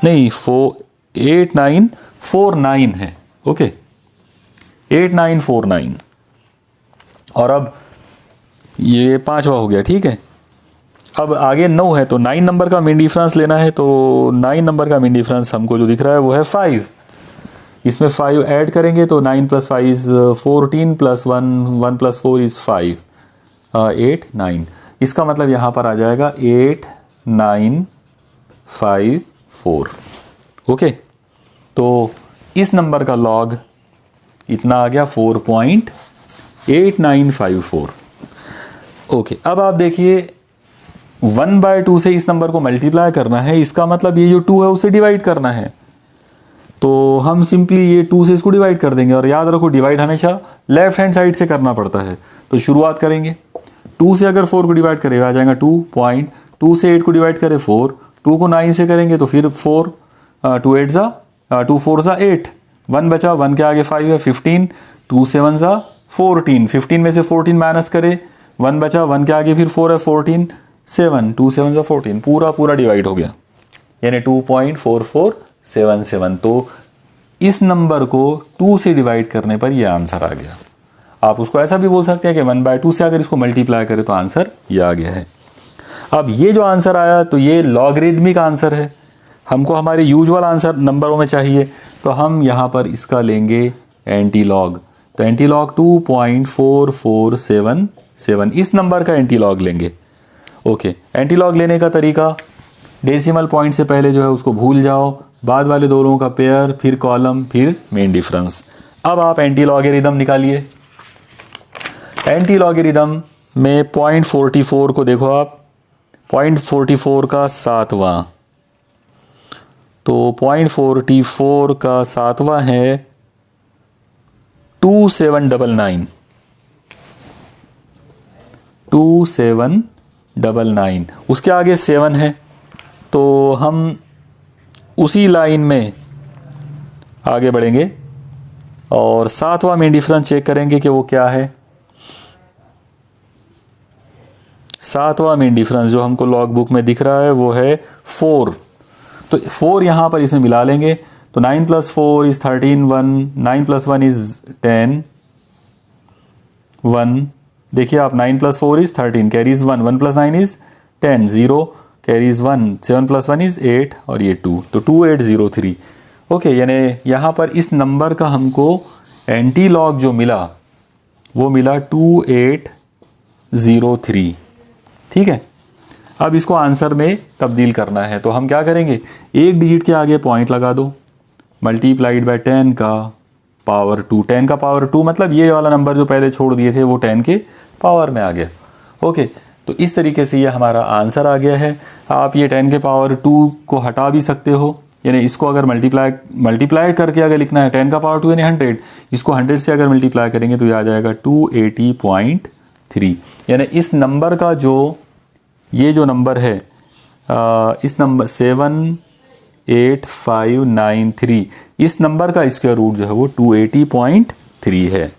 नहीं 8949 है। ओके 8949 और अब ये पांचवा हो गया, ठीक है। अब आगे 9 है तो 9 नंबर का मीन डिफरेंस लेना है तो 9 नंबर का मीन डिफरेंस हमको जो दिख रहा है वो है 5। इसमें 5 ऐड करेंगे तो 9 + 5 इज 14 + 1 + 4 इज 5, 8 9। इसका मतलब यहाँ पर आ जाएगा 8954। ओके तो इस नंबर का लॉग इतना आ गया 4.8954। ओके अब आप देखिए 1/2 से इस नंबर को मल्टीप्लाई करना है, इसका मतलब ये जो 2 है उसे डिवाइड करना है। तो हम सिंपली ये 2 से इसको डिवाइड कर देंगे और याद रखो डिवाइड हमेशा लेफ्ट हैंड साइड से करना पड़ता है। तो शुरुआत करेंगे 2 से, अगर 4 को डिवाइड करेगा आ जाएगा 2.2 से 8 को डिवाइड करें 4, 2 को 9 से करेंगे तो फिर 4, 2 8 ज़ा 2 4 ज़ा 8, 1 बचा, 1 के आगे 5 है 15, 2 7 ज़ा 14, 15 में से 14 माइनस करें 1 बचा, 1 के आगे फिर 4 है 14, 7, 2 7 ज़ा 14, पूरा डिवाइड हो गया यानी 2.4477। तो इस नंबर को 2 से डिवाइड करने पर यह आंसर आ गया। आप उसको ऐसा भी बोल सकते हैं कि 1/2 से अगर इसको मल्टीप्लाई करें तो आंसर ये आ गया है। अब ये जो आंसर आया तो ये लॉगरिदमिक आंसर है, हमको हमारे यूजुअल आंसर नंबरों में चाहिए तो हम यहाँ पर इसका लेंगे एंटी लॉग। तो एंटी लॉग 2.4477 इस नंबर का एंटी लॉग लेंगे। ओके एंटी लॉग लेने का तरीका, डेसिमल पॉइंट से पहले जो है उसको भूल जाओ, बाद वाले दोनों का पेयर, फिर कॉलम, फिर मेन डिफरेंस। अब आप एंटी लॉगरिदम निकालिए। एंटी लॉगरिदम में 0.44 को देखो आप, 0.44 का 7वां, तो 0.44 का 7वां है 2799, 2799। उसके आगे 7 है तो हम उसी लाइन में आगे बढ़ेंगे और 7वां मेन डिफरेंस चेक करेंगे कि वो क्या है। 7वां मेन डिफरेंस जो हमको लॉग बुक में दिख रहा है वो है 4। तो 4 यहां पर इसमें मिला लेंगे तो 9 + 4 इज 13, 9 + 1 इज 10, 1। देखिए आप 9 + 4 is 13, carries 1, 1 + 9 is 10, 0 carries 1, 7 + 1 is 8 और ये 2, तो 2803। ओके यानी यहाँ पर इस नंबर का हमको एंटी लॉग जो मिला वो मिला 2803। ठीक है, अब इसको आंसर में तब्दील करना है तो हम क्या करेंगे, एक डिजिट के आगे पॉइंट लगा दो, मल्टीप्लाइड बाय 10 का पावर 2। 10 का पावर 2 मतलब ये वाला नंबर जो पहले छोड़ दिए थे वो 10 के पावर में आ गया। ओके तो इस तरीके से ये हमारा आंसर आ गया है। आप ये 10 के पावर 2 को हटा भी सकते हो, यानी इसको अगर मल्टीप्लाई करके अगर लिखना है 10 का पावर 2 यानी 100, इसको 100 से अगर मल्टीप्लाई करेंगे तो ये आ जाएगा 280.3। यानी इस नंबर का जो ये जो नंबर है इस नंबर 78593 इस नंबर का स्क्वायर रूट जो है वो 280.3 है।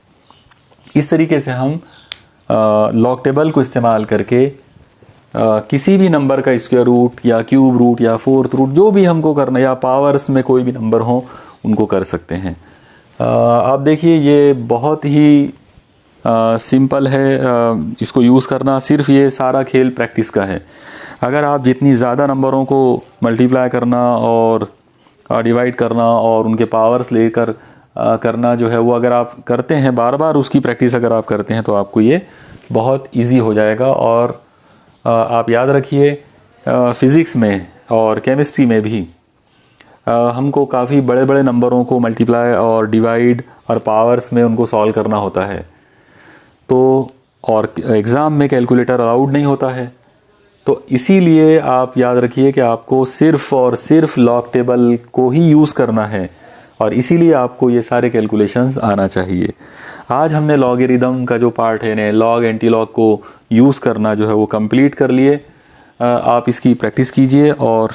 इस तरीके से हम लॉग टेबल को इस्तेमाल करके किसी भी नंबर का स्क्वायर रूट या क्यूब रूट या फोर्थ रूट जो भी हमको करना, या पावर्स में कोई भी नंबर हो उनको कर सकते हैं। आप देखिए ये बहुत ही सिंपल है इसको यूज़ करना। सिर्फ ये सारा खेल प्रैक्टिस का है। अगर आप जितनी ज़्यादा नंबरों को मल्टीप्लाई करना और डिवाइड करना और उनके पावर्स लेकर करना जो है वो अगर आप करते हैं, बार बार उसकी प्रैक्टिस अगर आप करते हैं, तो आपको ये बहुत इजी हो जाएगा। और आप याद रखिए फ़िज़िक्स में और केमिस्ट्री में भी हमको काफ़ी बड़े बड़े नंबरों को मल्टीप्लाई और डिवाइड और पावर्स में उनको सॉल्व करना होता है। तो और एग्ज़ाम में कैलकुलेटर अलाउड नहीं होता है, तो इसीलिए आप याद रखिए कि आपको सिर्फ़ और सिर्फ लॉग टेबल को ही यूज़ करना है, और इसीलिए आपको ये सारे कैलकुलेशंस आना चाहिए। आज हमने लॉगरिदम का जो पार्ट है, लॉग एंटी लॉग को यूज़ करना जो है वो कंप्लीट कर लिए। आप इसकी प्रैक्टिस कीजिए, और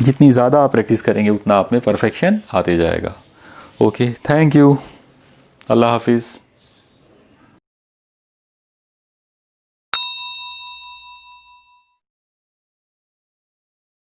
जितनी ज़्यादा आप प्रैक्टिस करेंगे उतना आप में परफेक्शन आते जाएगा। Okay, thank you. अल्लाह हाफिज़।